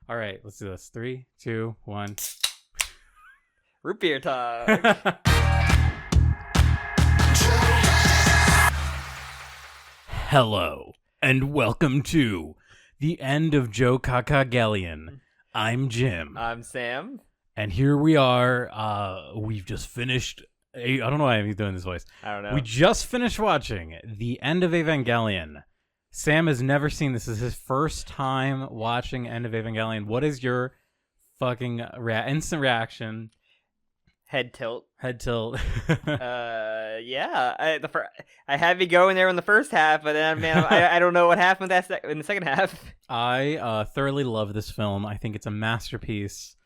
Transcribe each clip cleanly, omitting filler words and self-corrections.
All right, let's do this. 3, 2, 1. Root beer talk. Hello, and welcome to the end of JOKAKAGA. I'm Jim. I'm Sam. And here we are. We've just finished. I don't know why I'm doing this voice. I don't know. We just finished watching the end of Evangelion. Sam has never seen this. This is his first time watching End of Evangelion. What is your fucking instant reaction? Head tilt. Head tilt. Yeah. I had me going there in the first half, but then I don't know what happened in the second half. I thoroughly love this film. I think it's a masterpiece.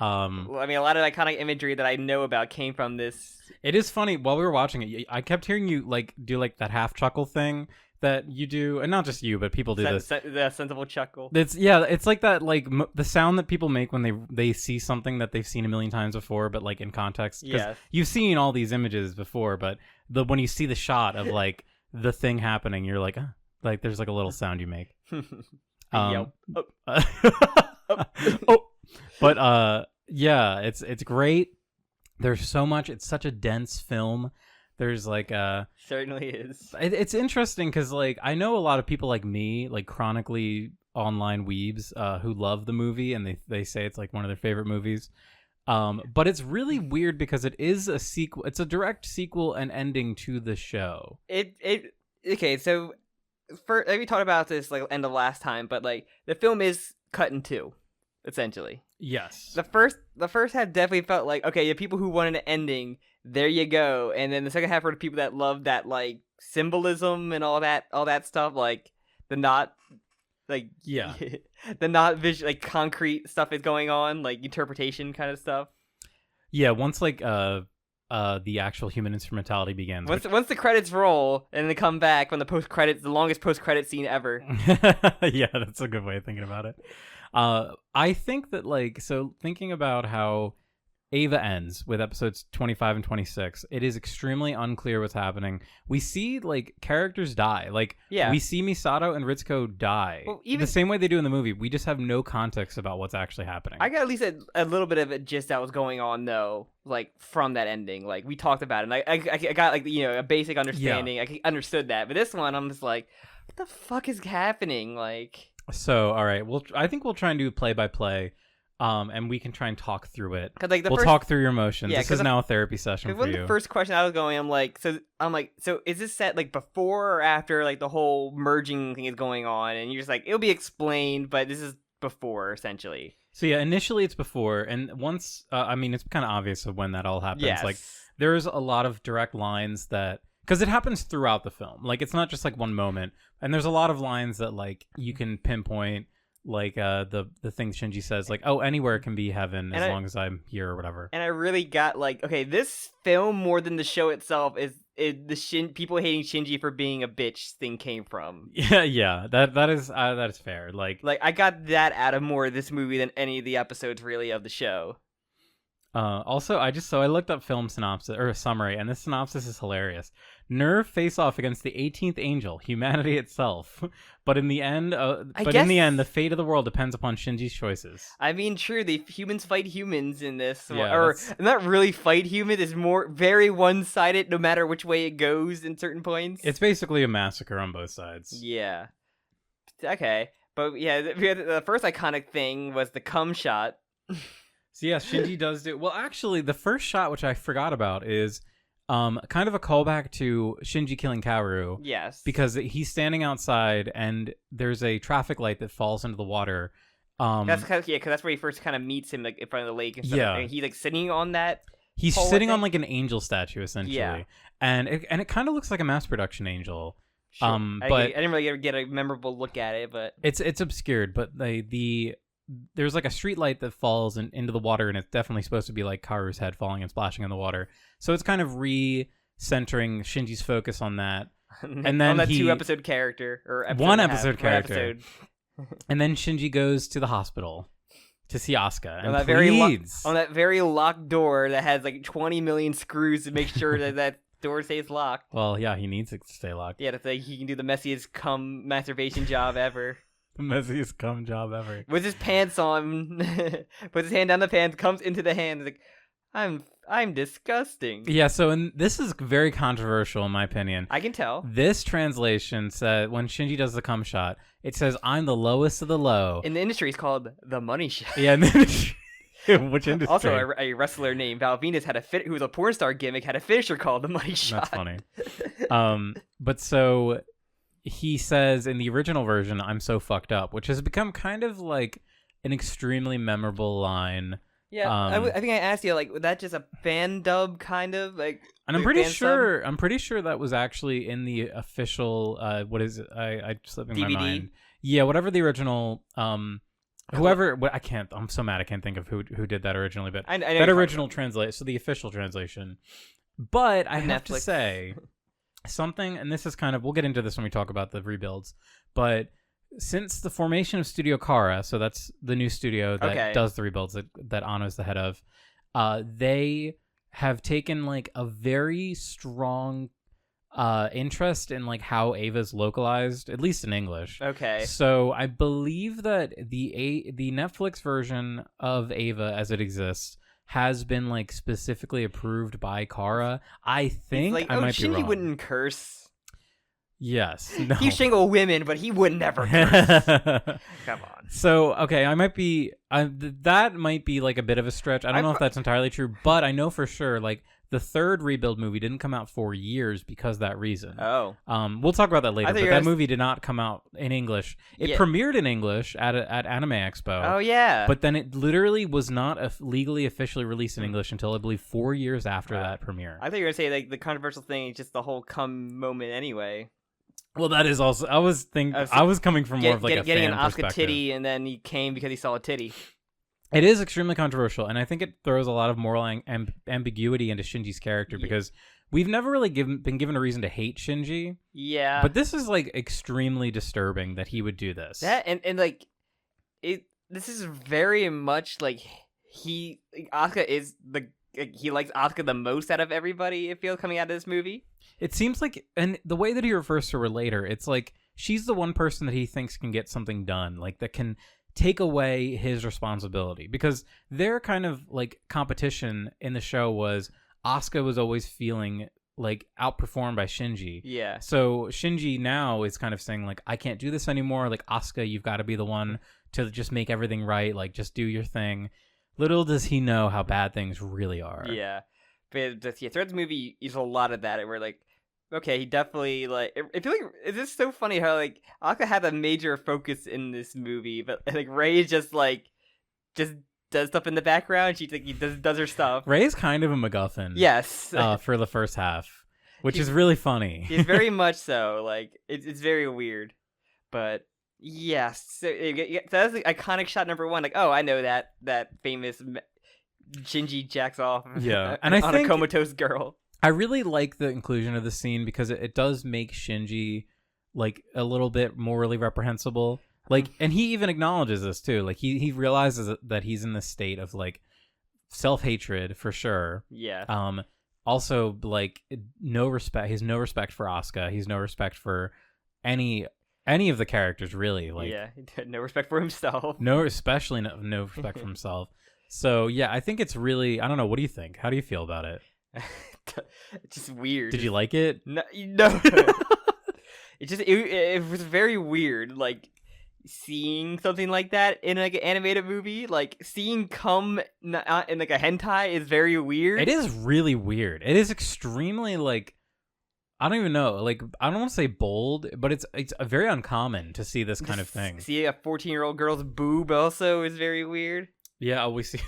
Well, I mean, a lot of iconic imagery that I know about came from this. It is funny. While we were watching it, I kept hearing you do that half chuckle thing that you do, and not just you, but people do this. The sensible chuckle. It's like that, the sound that people make when they see something that they've seen a million times before, but like in context. Yes. You've seen all these images before, but when you see the shot of like the thing happening, you're like, there's like a little sound you make. Yep. But yeah, it's great. There's so much. It's such a dense film. There's certainly is. It's interesting because I know a lot of people like me, like chronically online weebs, who love the movie and they say it's like one of their favorite movies. But it's really weird because it is a sequel. It's a direct sequel and ending to the show. Okay. So we talked about this end of last time, but the film is cut in two, essentially. Yes. The first half definitely felt like, okay, the people who wanted an ending, there you go. And then the second half were the people that loved that symbolism and all that stuff, the not the not visual concrete stuff is going on, interpretation kind of stuff. Yeah, once the actual human instrumentality begins. Once the credits roll and they come back when the longest post-credit scene ever. Yeah, that's a good way of thinking about it. I think that so thinking about how Eva ends with episodes 25 and 26, it is extremely unclear what's happening. We see characters die. We see Misato and Ritsuko die. Well, even the same way they do in the movie. We just have no context about what's actually happening. I got at least a little bit of a gist that was going on though, from that ending. We talked about it. And I got a basic understanding. Yeah. I understood that. But this one, I'm just like, what the fuck is happening? So, all right. I think we'll try and do play by play. And we can try and talk through it. We'll talk through your emotions. Yeah, this is now a therapy session for you. The first question I was going, so is this set before or after the whole merging thing is going on? And you're just it'll be explained, but this is before essentially. So yeah, initially it's before, and once it's kind of obvious of when that all happens. Yes. There's a lot of direct lines that because it happens throughout the film. It's not just one moment, and there's a lot of lines that you can pinpoint. The thing Shinji says, anywhere can be heaven as long as I'm here or whatever. And I really got okay, this film more than the show itself is the people hating Shinji for being a bitch thing came from. Yeah, that is fair. I got that out of more of this movie than any of the episodes really of the show. Also, I looked up film synopsis or summary, and this synopsis is hilarious. Nerve face off against the 18th angel, humanity itself. But in the end, the fate of the world depends upon Shinji's choices. I mean, true, the humans fight humans in this, yeah, or not really fight humans. It's more very one-sided, no matter which way it goes in certain points. It's basically a massacre on both sides. Yeah. Okay, but yeah, the first iconic thing was the cum shot. So yes, Shinji does do well. Actually, the first shot, which I forgot about, is kind of a callback to Shinji killing Kaoru. Yes, because he's standing outside and there's a traffic light that falls into the water. Because that's where he first kind of meets him in front of the lake and stuff. Yeah, and he's sitting on that. He's sitting on an angel statue essentially. Yeah, and it kind of looks like a mass production angel. Sure. But I didn't really get a memorable look at it, but it's obscured. But there's a street light that falls into the water, and it's definitely supposed to be Kaoru's head falling and splashing in the water. So it's kind of re-centering Shinji's focus on that. And then on that 2-episode character, or episode one episode character. And then Shinji goes to the hospital to see Asuka and pleads on that very locked door that has 20 million screws to make sure that door stays locked. Well, yeah, he needs it to stay locked. Yeah, he can do the messiest cum masturbation job ever. The messiest cum job ever. With his pants on, puts his hand down the pants, comes into the hand, like, I'm disgusting. Yeah, so this is very controversial in my opinion. I can tell. This translation said when Shinji does the cum shot, it says, "I'm the lowest of the low." In the industry, it's called the money shot. Yeah, in the industry. Which industry? Also, a wrestler named Val Venus who was a porn star gimmick, had a finisher called the money shot. That's funny. But so he says in the original version, "I'm so fucked up," which has become kind of like an extremely memorable line. Yeah, I think I asked you, like, was that just a fan dub kind of like? And I'm pretty sure that was actually in the official. What is it? I slipping my mind. Yeah, whatever the original. Whoever, I can't. I'm so mad. I can't think of who did that originally. But I know that original translation, so the official translation. But I have to Netflix. say something, and this is kind of. We'll get into this when we talk about the rebuilds. But since the formation of Studio Kara, so that's the new studio that does the rebuilds that Anno's the head of, they have taken like a very strong interest in like how Ava's localized, at least in English. Okay. So I believe that the Netflix version of Ava as it exists has been like specifically approved by Kara. I think like, I might be Shinji wrong. wouldn't curse. Yes. No. He strangle women, but he would never curse. Come on. So, okay, I might be... that might be, like, a bit of a stretch. I don't know if that's entirely true, but I know for sure, like, the third rebuild movie didn't come out for years because of that reason. Oh. We'll talk about that later, but that movie did not come out in English. It premiered in English at Anime Expo. Oh, yeah. But then it literally was not legally officially released in English until, I believe, 4 years after that premiere. I thought you were going to say, like, the controversial thing is just the whole cum moment anyway. Well, that is also. I was coming from more of like a getting fan an Oscar perspective. titty, and then he came because he saw a titty. It is extremely controversial, and I think it throws a lot of moral ambiguity into Shinji's character because we've never really been given a reason to hate Shinji. Yeah, but this is like extremely disturbing that he would do this. That and like it. This is very much like Asuka is he likes Asuka the most out of everybody. It feels coming out of this movie. It seems like, and the way that he refers to her later, it's like she's the one person that he thinks can get something done, like that can take away his responsibility. Because their kind of like competition in the show was Asuka was always feeling like outperformed by Shinji. Yeah. So Shinji now is kind of saying like, I can't do this anymore. Like, Asuka, you've got to be the one to just make everything right. Like, just do your thing. Little does he know how bad things really are. Yeah. But throughout the movie, there's a lot of that where like, okay, he definitely like. I feel like it's just so funny how like Asuka had a major focus in this movie, but like Rei is just does stuff in the background. She like does her stuff. Ray's kind of a MacGuffin. Yes. For the first half, which is really funny. He's very much so. Like it's very weird, but yes. So that's the iconic shot number one. Like, oh, I know that famous Shinji jacks off. Yeah, and I on think a comatose girl. I really like the inclusion of the scene because it does make Shinji like a little bit morally reprehensible. Like, and he even acknowledges this too. Like he realizes that he's in this state of like self-hatred for sure. Yeah. Also like no respect. He has no respect for Asuka. He's no respect for any of the characters really. Like, yeah, no respect for himself. Especially no respect for himself. So yeah, I think it's really. I don't know. What do you think? How do you feel about it? It's just weird. Did you like it? No. It was very weird. Like seeing something like that in like an animated movie, like seeing cum in like a hentai is very weird. It is really weird. It is extremely like. I don't even know. Like, I don't want to say bold, but it's very uncommon to see this kind of thing. See a 14-year-old girl's boob also is very weird. Yeah, we see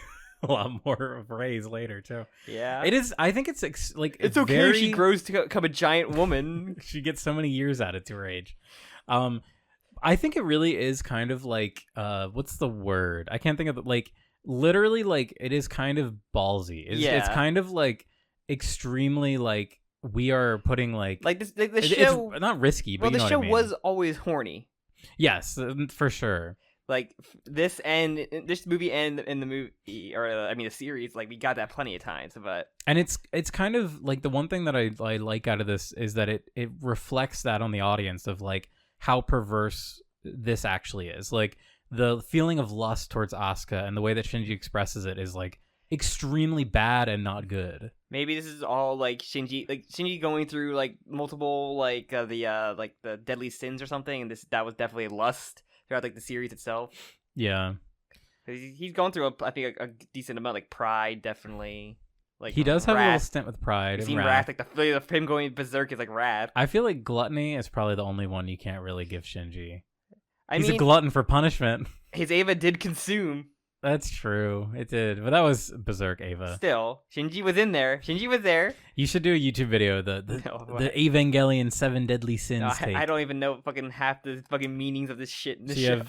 a lot more of Ray's later too. Yeah, it is. I think it's like it's okay if she grows to become a giant woman. She gets so many years added to her age. I think it really is kind of like what's the word? I can't think of it. Like literally, like it is kind of ballsy. It's kind of like extremely like. We are putting like this the show. It's not risky, but well, you know the show what I mean. was always horny. Yes, for sure. Like this movie and in the movie, or the series, like we got that plenty of times. But and it's kind of like the one thing that I like out of this is that it reflects that on the audience of like how perverse this actually is. Like the feeling of lust towards Asuka and the way that Shinji expresses it is like extremely bad and not good. Maybe this is all like Shinji going through like multiple like the deadly sins or something, and that was definitely lust throughout like the series itself. Yeah, he's going through I think a decent amount, like pride, definitely. Like he does have a wrath. little stint with pride. You've and seen wrath, like the him going berserk is like wrath. I feel like gluttony is probably the only one you can't really give Shinji. He's mean, a glutton for punishment. His Eva did consume. That's true. It did. But that was Berserk Eva. Still, Shinji was in there. Shinji was there. You should do a YouTube video, the Evangelion 7 Deadly Sins take. I don't even know fucking half the fucking meanings of this shit in this show.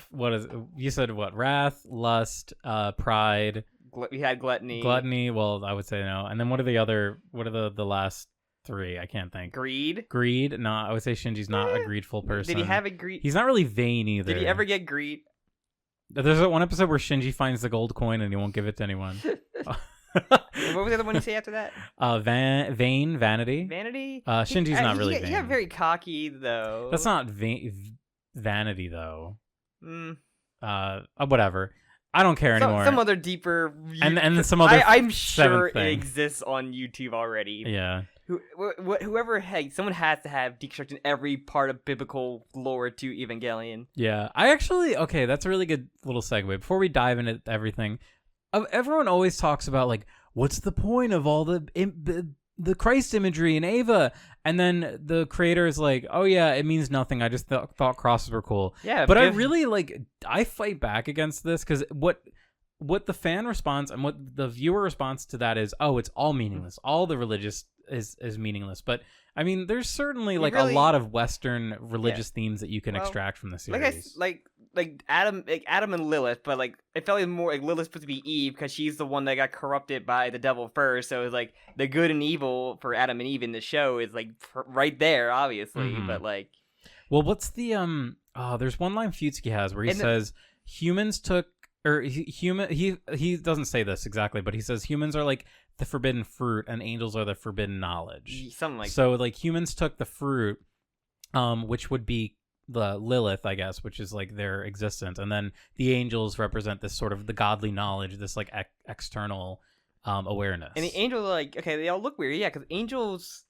You said what? Wrath, lust, pride. We had gluttony. Gluttony, well, I would say no. And then what are the last 3? I can't think. Greed? Greed? No, I would say Shinji's not a greedful person. Did he have a greed? He's not really vain either. Did he ever get greed? There's that one episode where Shinji finds the gold coin and he won't give it to anyone. What was the other one you say after that? Vanity. Vanity? Shinji's not really vain. He got very cocky, though. That's not vanity, though. Whatever. I don't care anymore. Some other deeper... And some other I'm sure thing. it exists on YouTube already. Yeah. Whoever, hey, someone has to have deconstructed every part of biblical lore to Evangelion. Yeah, okay, that's a really good little segue. Before we dive into everything, everyone always talks about like, what's the point of all the Christ imagery in Eva? And then the creator is like, oh yeah, it means nothing. I just thought crosses were cool. Yeah, but I fight back against this because what the fan response and what the viewer response to that is, oh, it's all meaningless. All the religious is meaningless. But I mean, there's certainly like a lot of Western religious themes that you can extract from the series. Like Adam and Lilith, but like it felt more like Lilith's supposed to be Eve because she's the one that got corrupted by the devil first. So it's like the good and evil for Adam and Eve in the show is like right there, obviously. Mm-hmm. But like, well, what's the there's one line Futsuki has where he says humans took. Or he doesn't say this exactly, but he says humans are like the forbidden fruit and angels are the forbidden knowledge. Something like so like humans took the fruit, which would be the Lilith, I guess, which is like their existence, and then the angels represent this sort of the godly knowledge, this like external awareness. And the angels are like, okay, they all look weird, yeah, because angels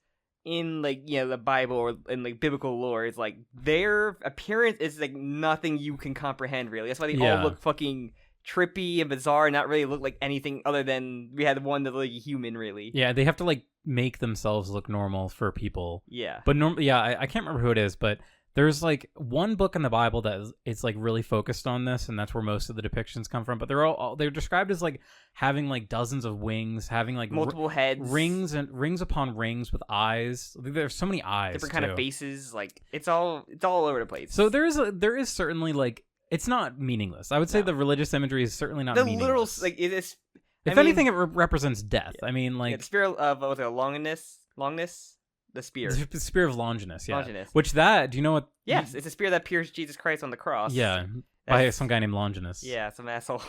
in like the Bible or in like biblical lore is like their appearance is like nothing you can comprehend really. That's why they all look fucking trippy and bizarre and not really look like anything other than we had one that looked like a human, really. Yeah, they have to like make themselves look normal for people. Yeah. But I can't remember who it is, but there's like one book in the Bible that it's like really focused on this, and that's where most of the depictions come from. But they're described as like having like dozens of wings, having like multiple heads, rings upon rings with eyes. There's so many eyes, different kind of faces. Like it's all over the place. So there is certainly like it's not meaningless. I would say the religious imagery is certainly not meaningless. Literal like it is. If anything, it represents death. Yeah. I mean, like the spirit of what was it, longness. The spear. The spear of Longinus, yeah. Longinus. Which do you know what? Yes, it's a spear that pierced Jesus Christ on the cross. Yeah, by some guy named Longinus. Yeah, some asshole.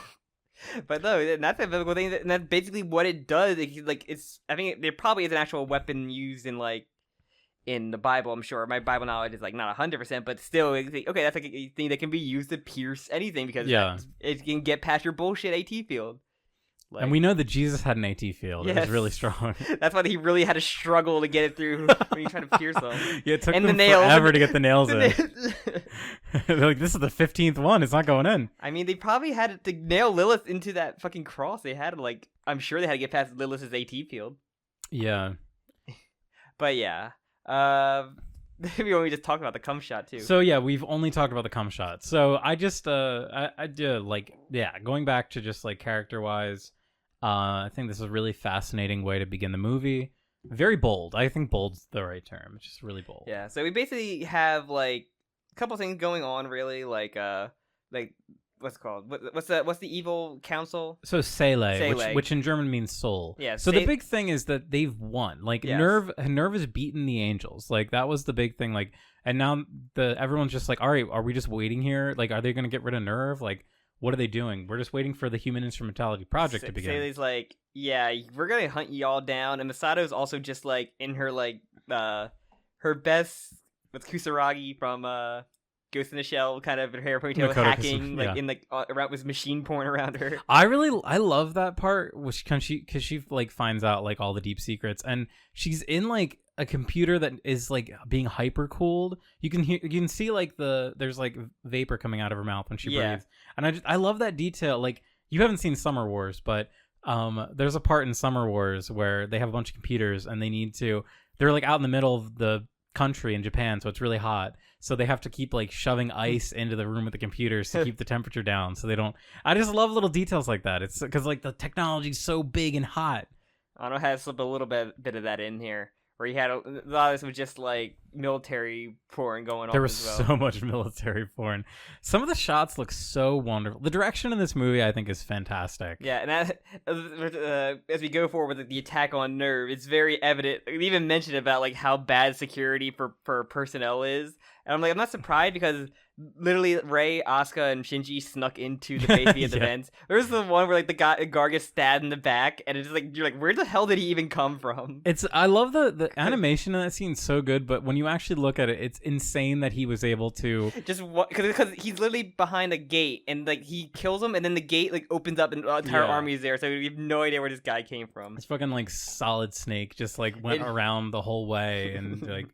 But no, that's a biblical thing, and that's basically what it does. Like it's, I think there probably is an actual weapon used in like in the Bible. I'm sure my Bible knowledge is like not 100%, but still, okay, that's like a thing that can be used to pierce anything because it can get past your bullshit AT field. Like, and we know that Jesus had an AT field. Yes. It was really strong. That's why he really had to struggle to get it through when he tried to pierce them. Yeah, it took them forever to get the nails in. They're like, this is the 15th one. It's not going in. I mean, they probably had to nail Lilith into that fucking cross. They had to, like, I'm sure they had to get past Lilith's AT field. Yeah. But yeah. Maybe when we just talk about the cum shot too. So yeah, we've only talked about the cum shot. So I just I did going back to just like character wise, I think this is a really fascinating way to begin the movie. Very bold. I think bold's the right term. It's just really bold. Yeah. So we basically have like a couple things going on really, like what's it called? What's the evil council? So Seele. Which in German means soul. Yeah. So the big thing is that they've won. Like Nerve has beaten the angels. Like that was the big thing. Like, and now everyone's just like, all right, are we just waiting here? Like, are they going to get rid of Nerve? Like, what are they doing? We're just waiting for the Human Instrumentality Project to begin. Sele's like, yeah, we're gonna hunt y'all down. And Misato's also just like in her like her best with Kusaragi from Ghost in the Shell kind of hair ponytail, Makoto hacking Kasumi, yeah. like in around with machine porn around her. I love that part, which because she like finds out like all the deep secrets, and she's in like a computer that is like being hyper cooled. You can see like there's like vapor coming out of her mouth when she breathes, and I love that detail. Like, you haven't seen Summer Wars, but there's a part in Summer Wars where they have a bunch of computers and they're like out in the middle of the country in Japan, so it's really hot. So they have to keep like shoving ice into the room with the computers to keep the temperature down, so they don't. I just love little details like that. It's because like the technology's so big and hot. I don't know how to slip a little bit of that in here, where you had a lot of this was just like military porn going on. There was as well. so much military porn. Some of the shots look so wonderful. The direction in this movie, I think, is fantastic. Yeah, and that, as we go forward with the attack on Nerve, it's very evident. We even mentioned about like how bad security for personnel is, and I'm like, I'm not surprised because literally Rei, Asuka, and Shinji snuck into the base via the vents. There's the one where like the guard gets stabbed in the back, and it's just like, you're like, where the hell did he even come from? I love the animation in that scene's so good, but when you actually look at it, it's insane that he was able to just because he's literally behind a gate, and like he kills him, and then the gate like opens up, and the entire army is there. So we have no idea where this guy came from. It's fucking like Solid Snake just like went around the whole way and like.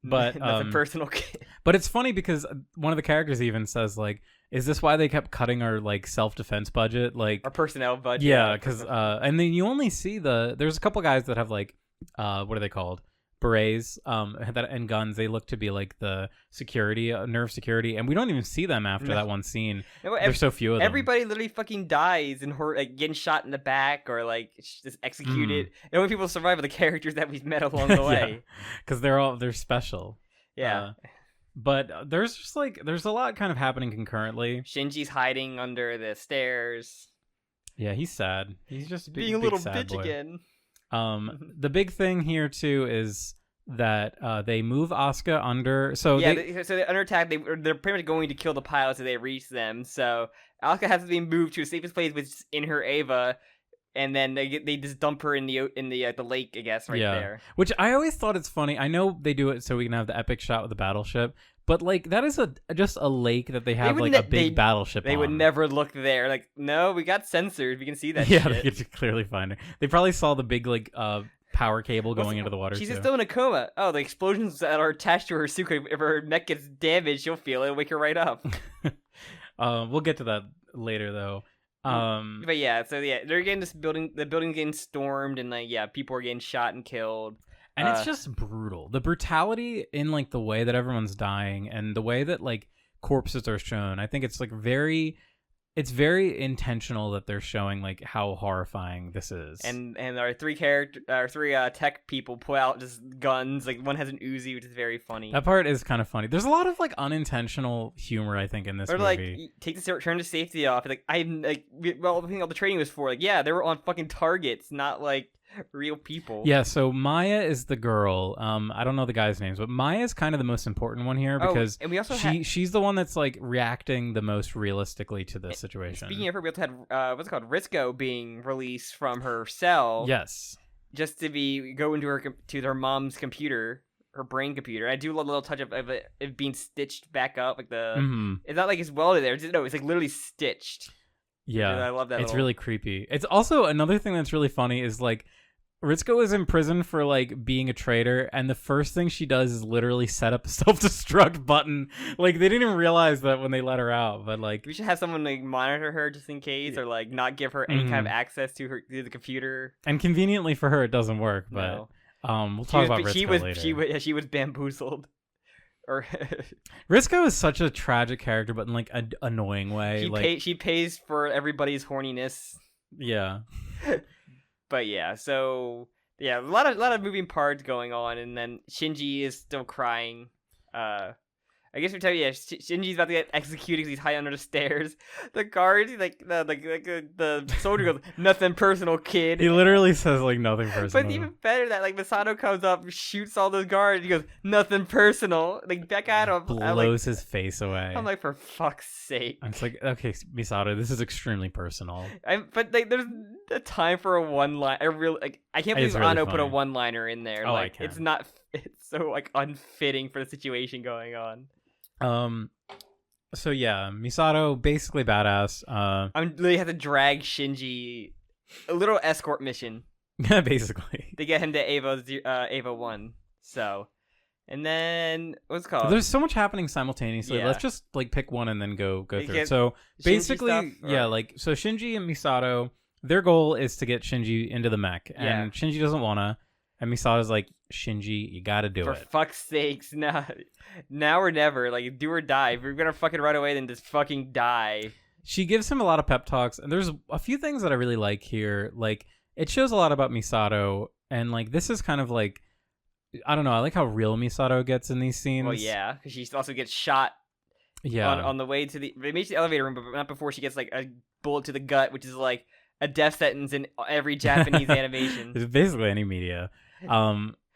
But that's a personal kid. But it's funny because one of the characters even says like, "Is this why they kept cutting our like self-defense budget, like our personnel budget?" Yeah, because and then you only see there's a couple guys that have like what are they called? Berets and guns. They look to be like the security, Nerve security, and we don't even see them after that one scene. There's so few of them. Everybody literally fucking dies and like getting shot in the back or like just executed. And only people survive are the characters that we've met along the way. Because they're special. Yeah. But there's a lot kind of happening concurrently. Shinji's hiding under the stairs. Yeah, he's sad. He's just being a little bitch boy again. The big thing here too is that they move Asuka under. So they're under attack. They're pretty much going to kill the pilots if they reach them. So Asuka has to be moved to a safest place, which is in her Eva, and then they just dump her in the lake, I guess, there. Which I always thought it's funny. I know they do it so we can have the epic shot with the battleship. But like that is just a lake that they have like a big battleship. They would never look there. Like, no, we got sensors. We can see that. Yeah, shit. They could clearly find her. They probably saw the big like power cable going into the water. She's still in a coma. Oh, the explosions that are attached to her suit. If her neck gets damaged, she'll feel it and wake her right up. We'll get to that later though. But yeah, so yeah, they're getting this building. The building's getting stormed, and like people are getting shot and killed. And it's just brutal. The brutality in like the way that everyone's dying and the way that like corpses are shown. I think it's like it's very intentional that they're showing like how horrifying this is. And our three tech people pull out just guns. Like one has an Uzi, which is very funny. That part is kind of funny. There's a lot of like unintentional humor, I think, in this movie. Or like take the turn to safety off. Like I think all the training was for. Like they were on fucking targets, not like real people. Yeah, so Maya is the girl. I don't know the guys' names, but Maya is kind of the most important one here because and we also she's the one that's like reacting the most realistically to this situation. Speaking of her, we also had what's it called, Risco being released from her cell. Yes. Just to go into her mom's computer, her brain computer. I do love a little touch of it being stitched back up, like it's not like it's welded there. It's like literally stitched. Yeah, I love that. It's really creepy. It's also another thing that's really funny is like Ritsuko is in prison for like being a traitor, and the first thing she does is literally set up a self-destruct button. Like they didn't even realize that when they let her out, but like we should have someone like monitor her just in case, or like not give her any kind of access to the computer. And conveniently for her, it doesn't work. But we'll talk about Ritsuko later. She was bamboozled. Or Risco is such a tragic character, but in like an annoying way. She pays for everybody's horniness. Yeah. But yeah, so yeah, a lot of moving parts going on, and then Shinji is still crying. I guess we tell you, Shinji's about to get executed because he's high under the stairs. The guard, the soldier goes, "Nothing personal, kid." He literally says like nothing personal. But even better that like Masato comes up, shoots all those guards. He goes, "Nothing personal." Like back at him, blows his face away. I'm like, for fuck's sake. I'm just like, okay, Masato, this is extremely personal. But like, there's a time for a one-line. I can't believe Ano put a one-liner in there. Oh, like, I can. It's so like unfitting for the situation going on. So yeah, Misato basically badass. I'm literally have to drag Shinji a little escort mission Basically. to get him to Ava 1. So, and then what's it called? There's so much happening simultaneously. Yeah. Let's just like pick one and then go through it. Get So Shinji basically, stuff, yeah, or- like so Shinji and Misato, their goal is to get Shinji into the mech, and Shinji doesn't wanna, and Misato's like, Shinji, you gotta do For it. fuck's sakes, now or never. Like, do or die. If you're gonna fucking run away, then just fucking die. She gives him a lot of pep talks, and there's a few things that I really like here. Like, it shows a lot about Misato, and like this is kind of like, I don't know, I like how real Misato gets in these scenes. Well, yeah, because she also gets shot on the way to the elevator room, but not before she gets like a bullet to the gut, which is like a death sentence in every Japanese animation. It's basically any media.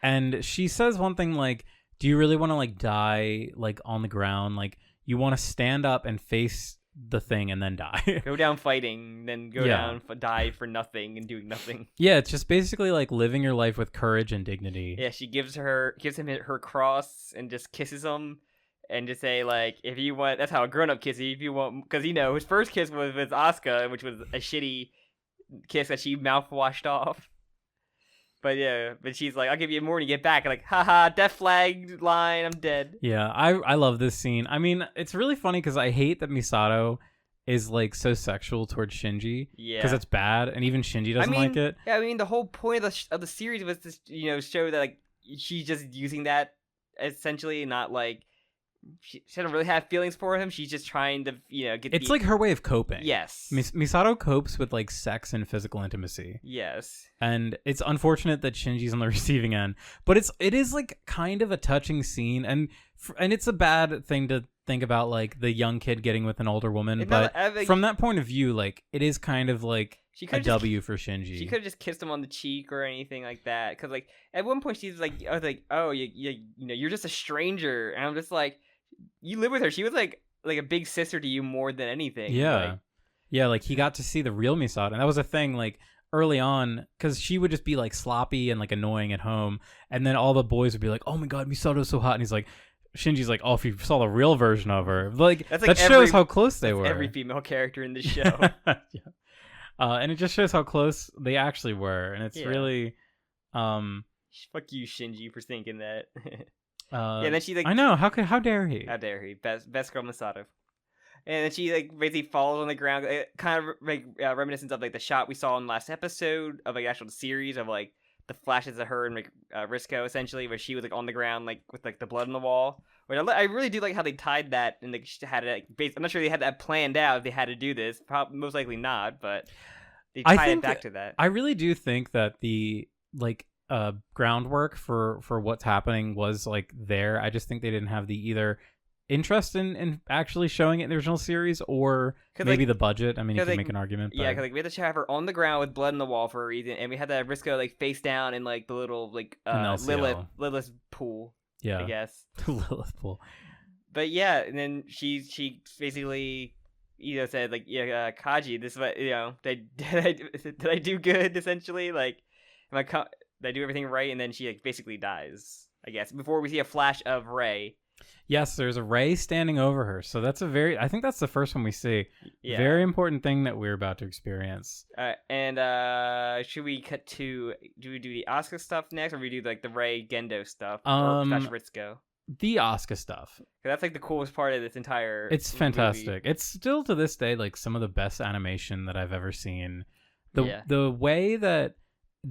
And she says one thing like, do you really want to like die like on the ground? Like, you want to stand up and face the thing and then die. Go down fighting, then go down die for nothing and doing nothing. Yeah, it's just basically like living your life with courage and dignity. Yeah, she gives him her cross and just kisses him. And just say, like, if you want, that's how a grown-up kiss you. If you want, because, you know, his first kiss was with Asuka, which was a shitty kiss that she mouthwashed off. But, yeah, but she's like, I'll give you more when you get back. And like, haha, death flag line, I'm dead. Yeah, I love this scene. I mean, it's really funny because I hate that Misato is, like, so sexual towards Shinji. Yeah. Because it's bad, and even Shinji doesn't like it. Yeah, I mean, the whole point of the series was to, you know, show that, like, she's just using that, essentially, not, like, she doesn't really have feelings for him. She's just trying to, you know, get. It's like her way of coping. Yes. Misato copes with like sex and physical intimacy. Yes. And it's unfortunate that Shinji's on the receiving end, but it is like kind of a touching scene, and it's a bad thing to think about, like the young kid getting with an older woman. But from that point of view, like it is kind of like a W for Shinji. She could have just kissed him on the cheek or anything like that. Because like at one point she's like, I was like, oh, you know, you're just a stranger, and I'm just like, you live with her. She was like a big sister to you more than anything. Yeah, like he got to see the real Misato, and that was a thing like early on, because she would just be like sloppy and like annoying at home, and then all the boys would be like, oh my god, Misato's so hot, and he's like, Shinji's like, oh, if you saw the real version of her, like that shows how close they were. Every female character in the show. Yeah. And it just shows how close they actually were, and it's really fuck you, Shinji, for thinking that. And then she like, I know, how dare he? How dare he? Best girl Misato. And then she like basically falls on the ground, kind of like reminiscent of like the shot we saw in the last episode of like actual series of like the flashes of her and like Risco essentially, where she was like on the ground like with like the blood on the wall. Which I really do like how they tied that and like had it like I'm not sure they had that planned out if they had to do this. Most likely not, but they tied it back to that. I really do think that the like groundwork for what's happening was like there. I just think they didn't have the either interest in actually showing it in the original series, or maybe like, the budget. I mean, you can make an argument. But... Yeah, because like, we had to have her on the ground with blood in the wall for a reason, and we had that Risco like face down in like the little like Lilith pool. Yeah, I guess Lilith pool. But yeah, and then she basically said like, yeah, Kaji, this is what did I do good essentially, like did I do everything right? And then she like basically dies, I guess, before we see a flash of Rei. Yes, there's a Rei standing over her. So that's I think that's the first one we see. Yeah. Very important thing that we're about to experience. And should we cut to, do we do the Asuka stuff next, or we do like the Rei Gendo stuff? Or Ritsuko? The Asuka stuff. That's like the coolest part of this entire It's fantastic. Movie. It's still to this day like some of the best animation that I've ever seen. The way that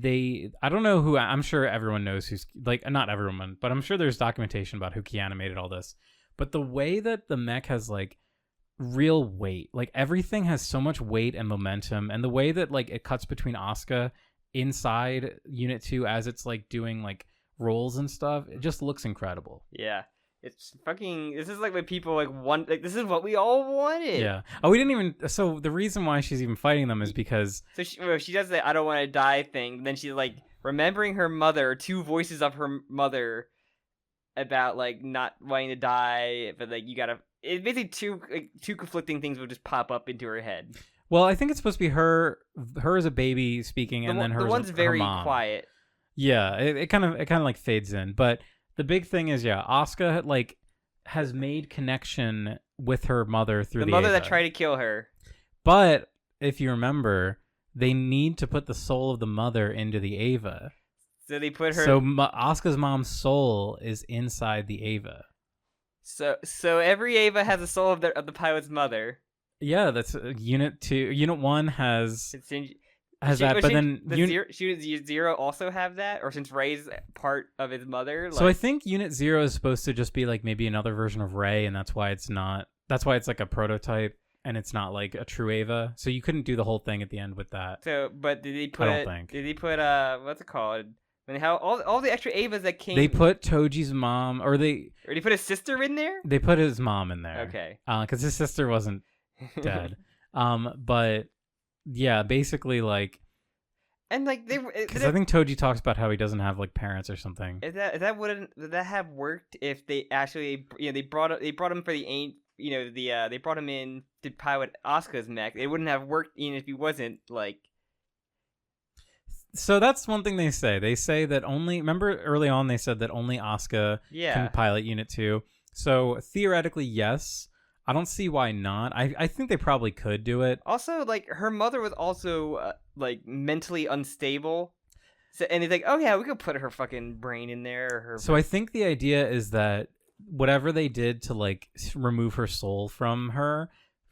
I don't know who, I'm sure everyone knows who's, like, not everyone, but I'm sure there's documentation about who key animated all this. But the way that the mech has, like, real weight, like, everything has so much weight and momentum, and the way that, like, it cuts between Asuka inside Unit 2 as it's, like, doing, like, rolls and stuff, it just looks incredible. Yeah. It's fucking, this is like what people like want, like this is what we all wanted. Yeah. Oh, we didn't even, so the reason why she's even fighting them is because. So she does the I don't want to die thing, then she's like remembering her mother, two voices of her mother about like not wanting to die, but like you gotta, it's basically two conflicting things will just pop up into her head. Well, I think it's supposed to be her as a baby speaking, and then her. The one's very quiet. Yeah, it kind of like fades in, but the big thing is, Asuka, like, has made connection with her mother through the mother Eva. that tried to kill her. But if you remember, they need to put the soul of the mother into the Eva. So they put her. So Asuka's mom's soul is inside the Eva. So every Eva has a soul of the pilot's mother. Yeah, that's Unit 2. Unit 1 has Has that, but then Unit 0 also have that, or since Rey's part of his mother. So I think Unit 0 is supposed to just be like maybe another version of Rey, and that's why it's not. That's why it's like a prototype, and it's not like a true Eva. So you couldn't do the whole thing at the end with that. So, but did they put? I don't think. Did they put what's it called? I mean, how all the extra Evas that came. They put Toji's mom, or they put his sister in there. They put his mom in there. Okay. Because his sister wasn't dead. But yeah, basically like. And like because I think Toji talks about how he doesn't have like parents or something. Would that have worked if they actually they brought him for the they brought him in to pilot Asuka's mech. It wouldn't have worked even if he wasn't like. So that's one thing they say. They say that remember early on they said that only Asuka can pilot Unit 2. So theoretically, yes. I don't see why not. I think they probably could do it. Also, like, her mother was also, like, mentally unstable. So, and it's like, oh yeah, we could put her fucking brain in there. So I think the idea is that whatever they did to, like, remove her soul from her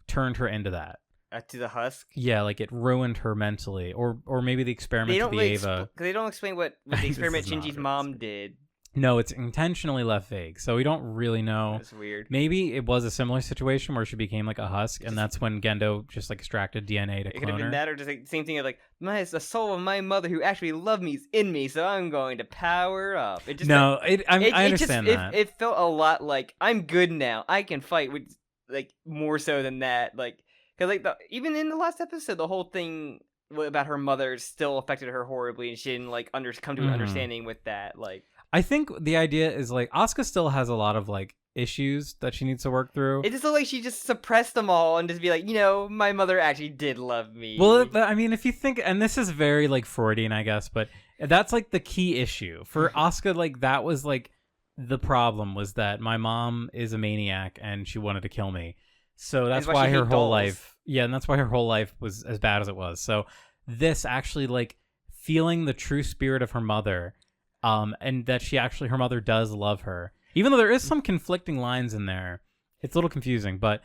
turned her into that. To the husk? Yeah, like, it ruined her mentally. Or maybe the experiment to the Eva. Because they don't explain what the experiment Shinji's mom did. No, it's intentionally left vague, so we don't really know. That's weird. Maybe it was a similar situation where she became like a husk, and that's when Gendo just like extracted DNA to clone her. It could have been that, or just like the same thing of like, the soul of my mother who actually loved me is in me, so I'm going to power up. It just I understand that. It felt a lot like I'm good now. I can fight with like more so than that, like because like even in the last episode, the whole thing about her mother still affected her horribly, and she didn't like come to an understanding with that, like. I think the idea is like Asuka still has a lot of like issues that she needs to work through. It just looked like she just suppressed them all and just be like, my mother actually did love me. Well, I mean, if you think, and this is very like Freudian, I guess, but that's like the key issue for Asuka. Like that was like the problem was that my mom is a maniac and she wanted to kill me. So that's why her whole life, and that's why her whole life was as bad as it was. So this actually like feeling the true spirit of her mother. And that her mother does love her. Even though there is some conflicting lines in there. It's a little confusing, but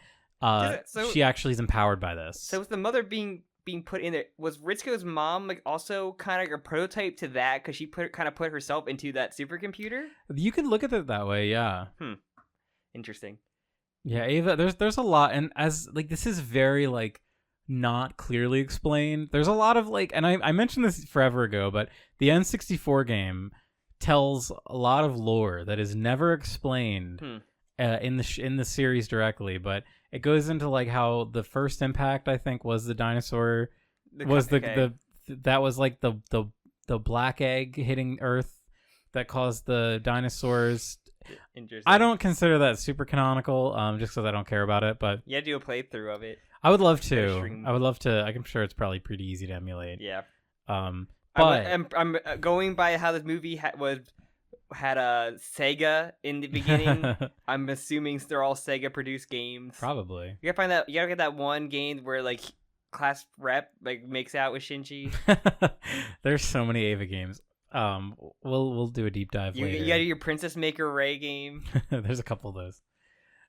she actually is empowered by this. So with the mother being put in there, was Ritsuko's mom like also kind of like a prototype to that because she put herself into that supercomputer? You could look at it that way, yeah. Interesting. Yeah, Eva, there's a lot, and as like this is very like not clearly explained. There's a lot of like, and I mentioned this forever ago, but the N64 game tells a lot of lore that is never explained in the series directly, but it goes into like how the first impact I think was the dinosaur that was the black egg hitting Earth that caused the dinosaurs. Interesting. I don't consider that super canonical, just because I don't care about it. But yeah, do a playthrough of it. I would love to. I'm sure it's probably pretty easy to emulate. Yeah. But I'm going by how this movie had a Sega in the beginning. I'm assuming they're all Sega produced games. Probably. You gotta get that one game where like class rep like makes out with Shinji. There's so many Eva games. We'll do a deep dive later. You gotta do your Princess Maker Ray game. There's a couple of those.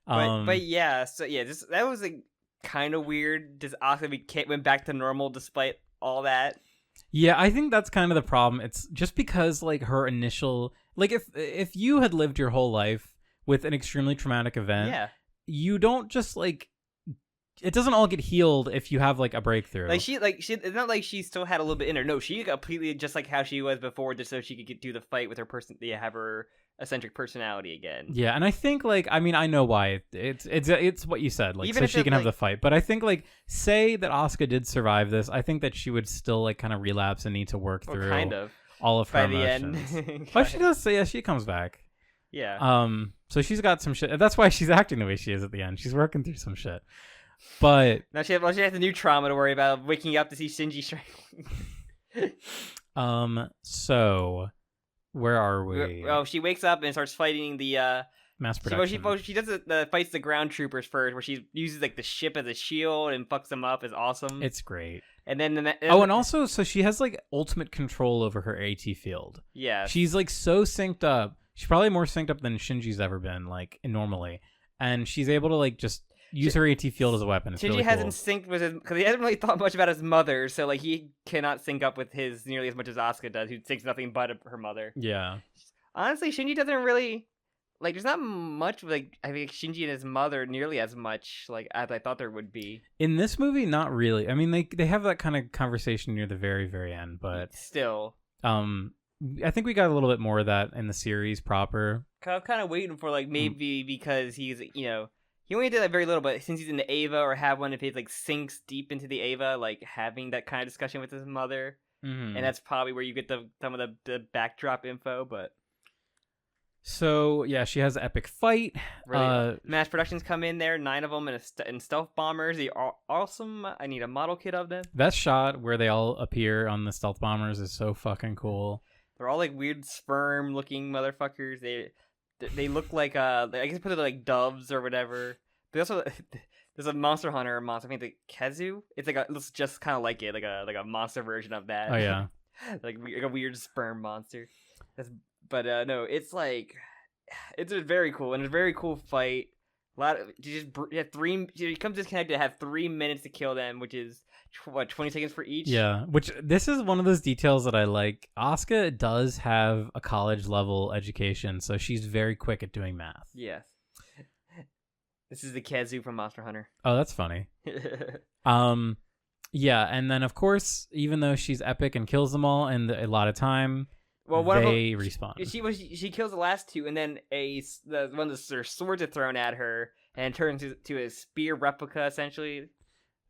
But yeah, so yeah, that was like kind of weird. Just Asuka went back to normal despite all that. Yeah, I think that's kind of the problem. It's just because like her initial, like if you had lived your whole life with an extremely traumatic event, you don't just like, it doesn't all get healed if you have like a breakthrough. She it's not like she still had a little bit in her. No, she completely just like how she was before, just so she could do the fight with her have her eccentric personality again. Yeah, and I think like I know why it's what you said, like even so she can have the fight. But I think like say that Asuka did survive this, I think that she would still like kind of relapse and need to work through kind of all of her emotions. The end. Oh, she does say she comes back. Yeah. So she's got some shit. That's why she's acting the way she is at the end. She's working through some shit. But now she has the new trauma to worry about, waking up to see Shinji So where are we? Well, she wakes up and starts fighting the mass production. She does the fights the ground troopers first, where she uses like the ship as a shield and fucks them up. Is awesome. It's great. And then and also, so she has like ultimate control over her AT field. Yeah, she's like so synced up. She's probably more synced up than Shinji's ever been, like normally, and she's able to like just use her AT field as a weapon. It's Shinji really hasn't cool. synced with his because he hasn't really thought much about his mother, so like he cannot sync up with his nearly as much as Asuka does, who thinks nothing but her mother. Yeah. Honestly, Shinji doesn't really like. There's not much like I think Shinji and his mother nearly as much like as I thought there would be in this movie. Not really. I mean, they have that kind of conversation near the very very end, but still, I think we got a little bit more of that in the series proper. I'm kind of waiting for like maybe because he's he only did that very little, but since he's in the Eva or have one if he like sinks deep into the Eva, like having that kind of discussion with his mother, and that's probably where you get some of the backdrop info, but. So yeah, she has an epic fight. Really, mass productions come in there, 9 of them, and stealth bombers. They are awesome. I need a model kit of them. That shot where they all appear on the stealth bombers is so fucking cool. They're all like weird sperm-looking motherfuckers. They look like I guess put it like doves or whatever. But also there's a Monster Hunter monster. I think the Kazu. It looks just kind of like it, like a monster version of that. Oh yeah, like a weird sperm monster. But no, it's like it's a very cool and a very cool fight. A lot of he comes disconnected to have 3 minutes to kill them, which is 20 seconds for each. Yeah, which this is one of those details that I like. Asuka does have a college level education, so she's very quick at doing math. Yes. This is the Kazu from Monster Hunter. Oh, that's funny. Yeah, and then of course, even though she's epic and kills them all in a lot of time, they respawn. She kills the last 2, and then one of their swords are thrown at her, and turns to a spear replica essentially.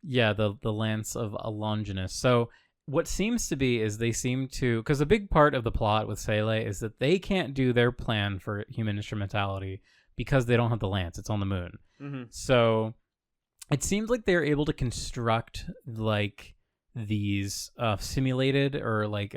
Yeah, the Lance of Longinus. So what seems to be is they seem to, because a big part of the plot with Seele is that they can't do their plan for human instrumentality because they don't have the lance. It's on the moon. Mm-hmm. So it seems like they're able to construct like these simulated or like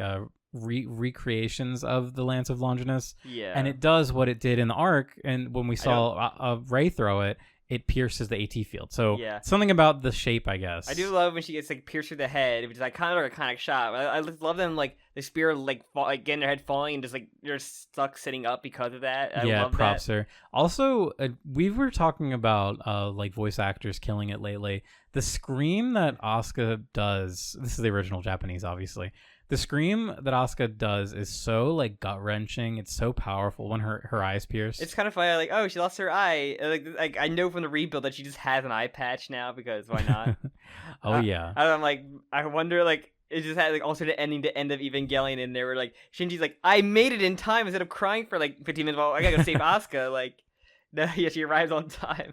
recreations of the Lance of Longinus. Yeah. And it does what it did in the arc, and when we saw Ray throw it, it pierces the AT field. So something about the shape, I guess. I do love when she gets like pierced through the head, which is like kind of an iconic shot. I love them like the spear like getting their head falling and just like they're stuck sitting up because of that. I love props that. her. Also, we were talking about like voice actors killing it lately. The scream that Asuka does. This is the original Japanese, obviously. The scream that Asuka does is so like gut wrenching. It's so powerful when her eyes pierce. It's kind of funny, like, oh, she lost her eye. Like I know from the rebuild that she just has an eye patch now because why not? Yeah. I'm like, I wonder, like, it just had like alternate ending to end of Evangelion, and they were like, Shinji's like, I made it in time instead of crying for like 15 minutes. Well, I gotta go save Asuka. Like, no, yeah, she arrives on time.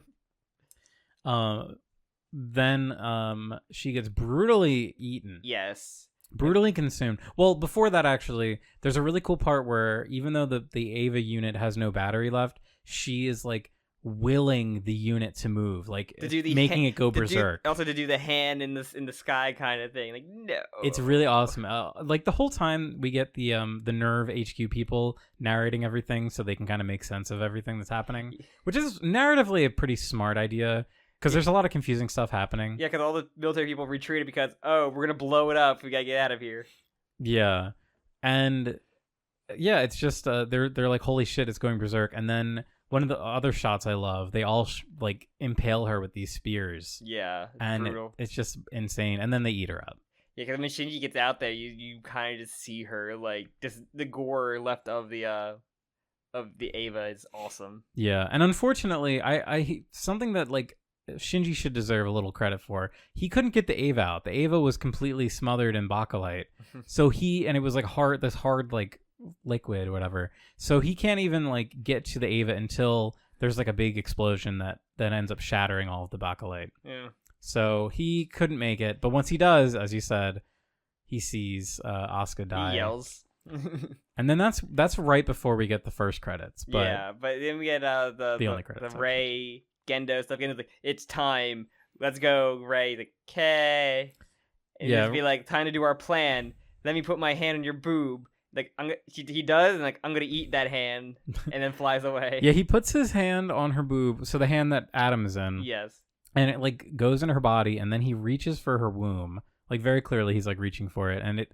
Then she gets brutally eaten. Yes. Brutally consumed. Well, before that, actually, there's a really cool part where even though the Eva unit has no battery left, she is like willing the unit to move, like making it go berserk. Also to do the hand in the sky kind of thing. Like, no. It's really awesome. Like the whole time we get the Nerve HQ people narrating everything so they can kind of make sense of everything that's happening, which is narratively a pretty smart idea. Because there's a lot of confusing stuff happening. Yeah, because all the military people retreated because, oh, we're going to blow it up. We got to get out of here. Yeah. And, yeah, it's just, they're like, holy shit, it's going berserk. And then one of the other shots I love, they all, like, impale her with these spears. Yeah, and brutal. It's just insane. And then they eat her up. Yeah, because when Shinji gets out there, you kind of just see her, like, just the gore left of the Eva is awesome. Yeah, and unfortunately, I something that, like, Shinji should deserve a little credit for. He couldn't get the Eva out. The Eva was completely smothered in bakelite. So and it was like this hard like liquid or whatever. So he can't even like get to the Eva until there's like a big explosion that ends up shattering all of the bakelite. Yeah. So he couldn't make it. But once he does, as you said, he sees Asuka die. He yells. And then that's right before we get the first credits. But yeah, but then we get the only credits. The Ray Gendo stuff. Gendo's like, it's time. Let's go, Ray. Like, okay. And just be like, time to do our plan. Let me put my hand on your boob. like he does, and like I'm gonna eat that hand, and then flies away. Yeah, he puts his hand on her boob, so the hand that Adam is in. Yes. And it like goes into her body, and then he reaches for her womb. Like very clearly, he's like reaching for it, and it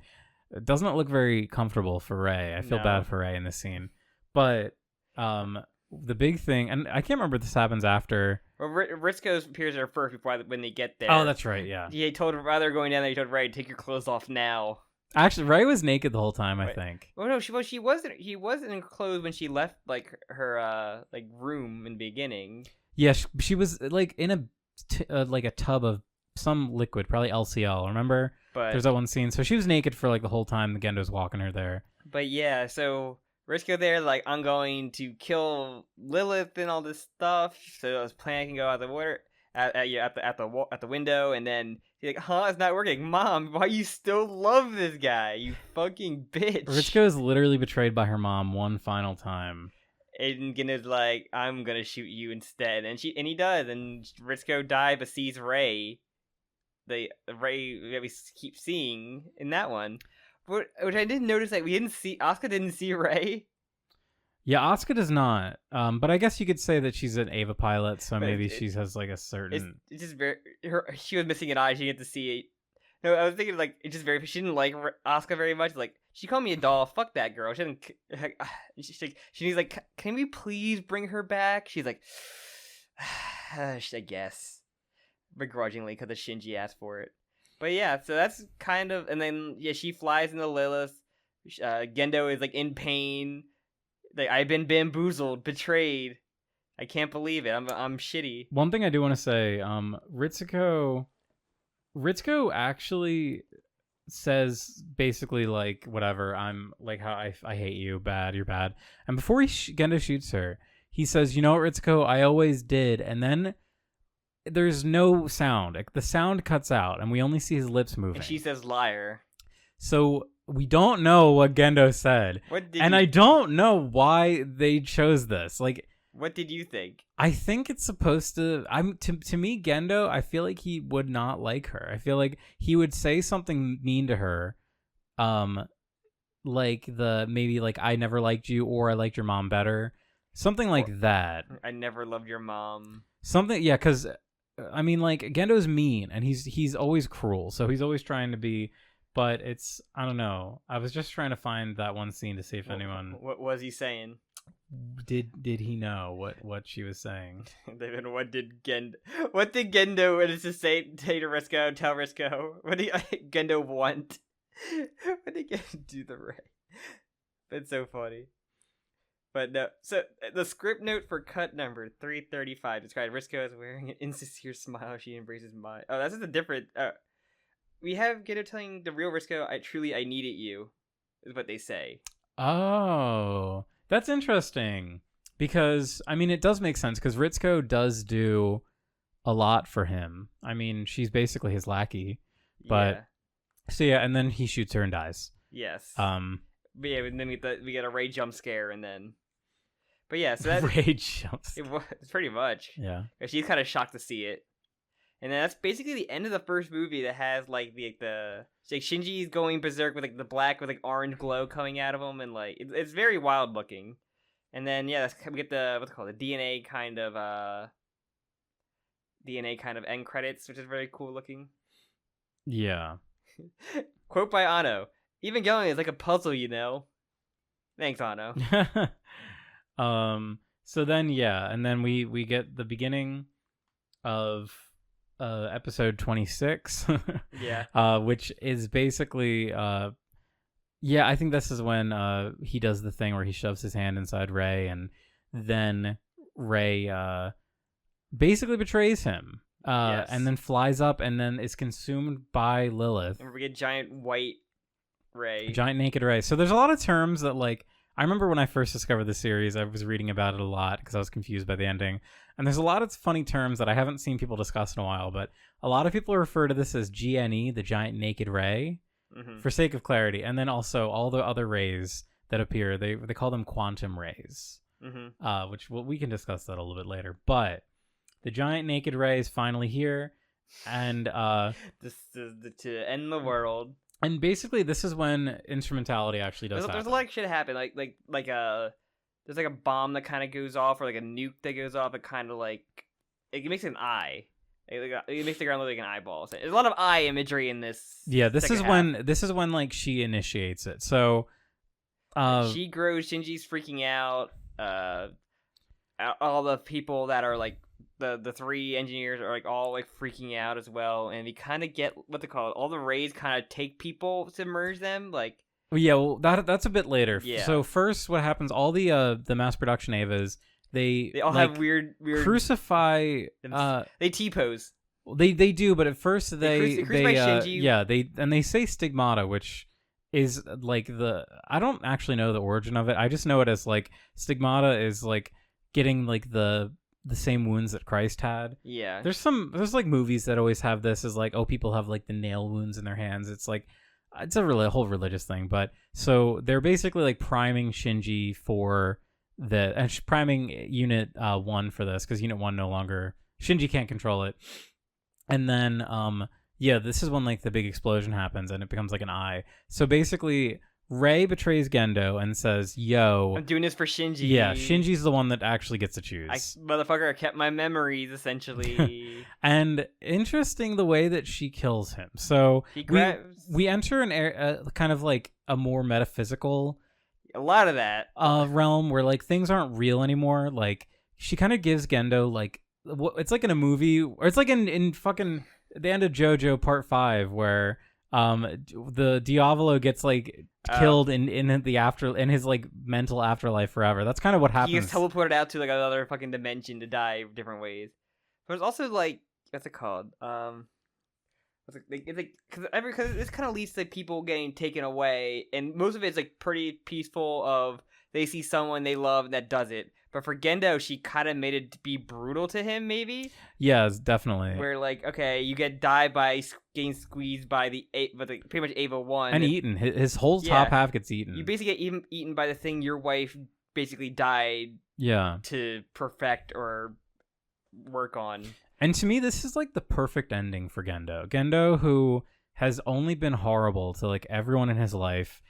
doesn't look very comfortable for Ray. I feel bad for Ray in this scene, but the big thing, and I can't remember if this happens after. Well, Ritzko appears there first before when they get there. Oh, that's right. Yeah. He told while they're going down there, he told Ray, "Take your clothes off now." Actually, Ray was naked the whole time, I think. Oh no, she wasn't. He wasn't in clothes when she left like her like room in the beginning. Yeah, she was like in a tub of some liquid, probably LCL. Remember? But there's that one scene. So she was naked for like the whole time the Gendo's walking her there. But yeah, so Ritzko there, like, I'm going to kill Lilith and all this stuff. So his plan can go out the water at the window, and then he's like, "Huh, it's not working, Mom. Why you still love this guy? You fucking bitch." Ritzko is literally betrayed by her mom one final time. And Gendo's like, "I'm gonna shoot you instead," and he does, and Ritzko dies, but sees Ray. The Ray that we keep seeing in that one, which I didn't notice. Like, Asuka didn't see Ray. Yeah, Asuka does not. But I guess you could say that she's an Eva pilot, so maybe she has like a certain. It's just very. She was missing an eye. She didn't get to see it. No, I was thinking like it's just very. She didn't like Asuka very much. Like, she called me a doll. Fuck that girl. She didn't. She needs like, can we please bring her back? She's like, I guess, begrudgingly because of Shinji asked for it. But yeah, so that's kind of, and then yeah, she flies into Lilith. Gendo is like in pain. Like, I've been bamboozled, betrayed. I can't believe it. I'm shitty. One thing I do want to say, Ritsuko actually says basically like, whatever, I'm like, how I hate you, bad, you're bad. And before Gendo shoots her, he says, "You know what, Ritsuko, I always did." And then there's no sound. The sound cuts out, and we only see his lips moving. And she says, "Liar." So we don't know what Gendo said. I don't know why they chose this. Like, what did you think? I think it's supposed to. To me, Gendo, I feel like he would not like her. I feel like he would say something mean to her, like maybe like, "I never liked you," or "I liked your mom better," something like that. "I never loved your mom." Something, yeah, because I mean, like, Gendo's mean, and he's always cruel, so he's always trying to be. But it's, I don't know. I was just trying to find that one scene to see if anyone. What was he saying? Did he know what she was saying? Then what did Gendo when it's to say to Risco, tell Risco? What did Gendo want? What did Gendo do the Ray? That's so funny. But no, so the script note for cut number 335 described Risco as wearing an insincere smile. She embraces my. Oh, that's just a different. We have Gendo telling the real Risco, I needed you," is what they say. Oh, that's interesting. Because, I mean, it does make sense, because Ritsuko does do a lot for him. I mean, she's basically his lackey. But, so yeah, and then he shoots her and dies. Yes. But yeah, and then we get a Ray jump scare, and then. But yeah, so that. Ray jump scare. It's pretty much. Yeah. She's kind of shocked to see it. And then that's basically the end of the first movie that has like the like Shinji's going berserk with like the black with like orange glow coming out of him, and like it's very wild looking. And then yeah, we get the what's it called, the DNA kind of end credits, which is very cool looking. Yeah. Quote by Anno: "Evangelion is like a puzzle, you know." Thanks, Anno. So then yeah, and then we get the beginning of episode 26. Yeah. Which is basically yeah, I think this is when he does the thing where he shoves his hand inside Ray, and then Ray basically betrays him, yes. and then flies up and then is consumed by Lilith. And we get giant white Ray. Giant naked Ray. So there's a lot of terms that, like, I remember when I first discovered the series, I was reading about it a lot because I was confused by the ending. And there's a lot of funny terms that I haven't seen people discuss in a while, but a lot of people refer to this as GNE, the giant naked ray, for sake of clarity. And then also all the other rays that appear, they call them quantum rays, which we can discuss that a little bit later. But the giant naked ray is finally here, and this is to end the world. And basically, this is when instrumentality actually does happen. There's a lot of shit happen. There's like a bomb that kind of goes off, or like a nuke that goes off. It kind of like it makes an eye. It makes the ground look like an eyeball. So there's a lot of eye imagery in this. Yeah, this is when like she initiates it. So she grows. Shinji's freaking out. All the people that are like the 3 engineers are like all like freaking out as well, and we kind of get what they call it. All the rays kind of take people, submerge them. Like, yeah, well, that's a bit later. Yeah. So first, what happens? All the mass production Evas, they all like, have weird crucify. They T-pose. They do, but at first they crucify Shinji. they say stigmata, which is like I don't actually know the origin of it. I just know it as like stigmata is like getting like the same wounds that Christ had. Yeah. There's like movies that always have this as like, oh, people have like the nail wounds in their hands. It's like it's a whole religious thing, but so they're basically like priming Shinji for priming Unit 1 for this, because Unit 1 no longer, Shinji can't control it. And then yeah, this is when like the big explosion happens and it becomes like an eye. So basically Rei betrays Gendo and says, yo, I'm doing this for Shinji. Yeah, Shinji's the one that actually gets to choose. Motherfucker, I kept my memories, essentially. And interesting the way that she kills him. So we enter an kind of like a more metaphysical, a lot of that realm where like things aren't real anymore. Like she kind of gives Gendo like, it's like in a movie, or it's like in fucking the end of JoJo Part 5 where the Diavolo gets like killed in his like mental afterlife forever. That's kind of what happens. He gets teleported out to like another fucking dimension to die different ways. But it's also like, what's it called? Because this kind of leads to people getting taken away, and most of it's like pretty peaceful. Of they see someone they love that does it. But for Gendo, she kind of made it to be brutal to him, maybe? Yeah, definitely. Where, like, okay, you get died by getting squeezed by pretty much Eva 1. And eaten. His whole top half gets eaten. You basically get eaten by the thing your wife basically died to perfect or work on. And to me, this is, like, the perfect ending for Gendo. Gendo, who has only been horrible to, like, everyone in his life.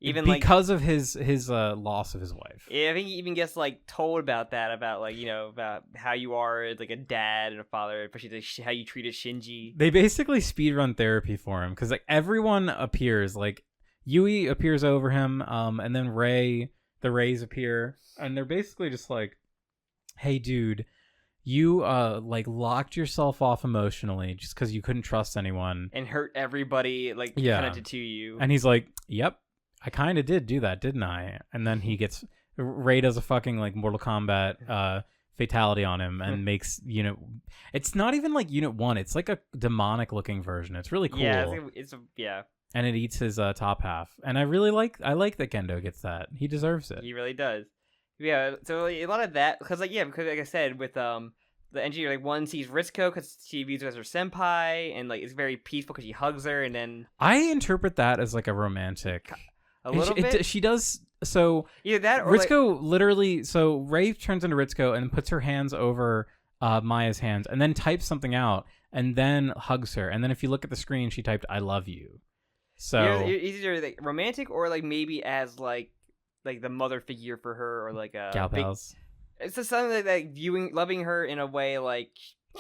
Even because of his loss of his wife. Yeah, I think he even gets like told about that, about like, you know, about how you are as like a dad and a father, especially how you treated Shinji. They basically speedrun therapy for him because like everyone appears, like Yui appears over him, and then the Rays appear, and they're basically just like, hey dude, you like locked yourself off emotionally just because you couldn't trust anyone and hurt everybody like connected to you. And he's like, yep. I kind of did do that, didn't I? And then Rei does a fucking like Mortal Kombat fatality on him and makes it's not even like Unit 1. It's like a demonic looking version. It's really cool. Yeah, And it eats his top half. And I like that Gendo gets that. He deserves it. He really does. Yeah, so like, a lot of that, because like I said, with the engineer, like one sees Ritsuko because she views her as her senpai, and like it's very peaceful because she hugs her, and then I interpret that as like a romantic. A little bit? She does, so... Either that or Ritsuko literally... So Rei turns into Ritsuko and puts her hands over Maya's hands and then types something out and then hugs her. And then if you look at the screen, she typed, I love you. So... Either like romantic or like maybe as like the mother figure for her, or like a... Gal pals. It's just something like loving her in a way like...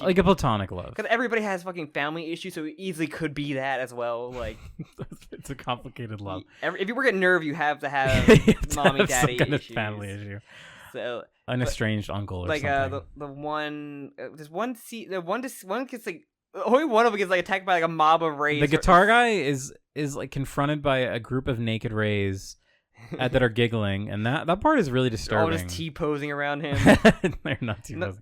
Like a platonic love. Because everybody has fucking family issues, so it easily could be that as well. Like, it's a complicated love. If you work at Nerve, you have to have mommy, daddy some kind issues. Of family issue. So an estranged uncle or like, something. the one, there's one gets like, only one of them gets like attacked by like a mob of rays. The guitar guy is like confronted by a group of naked rays that are giggling, and that part is really disturbing. All just T-posing around him. They're not T-posing.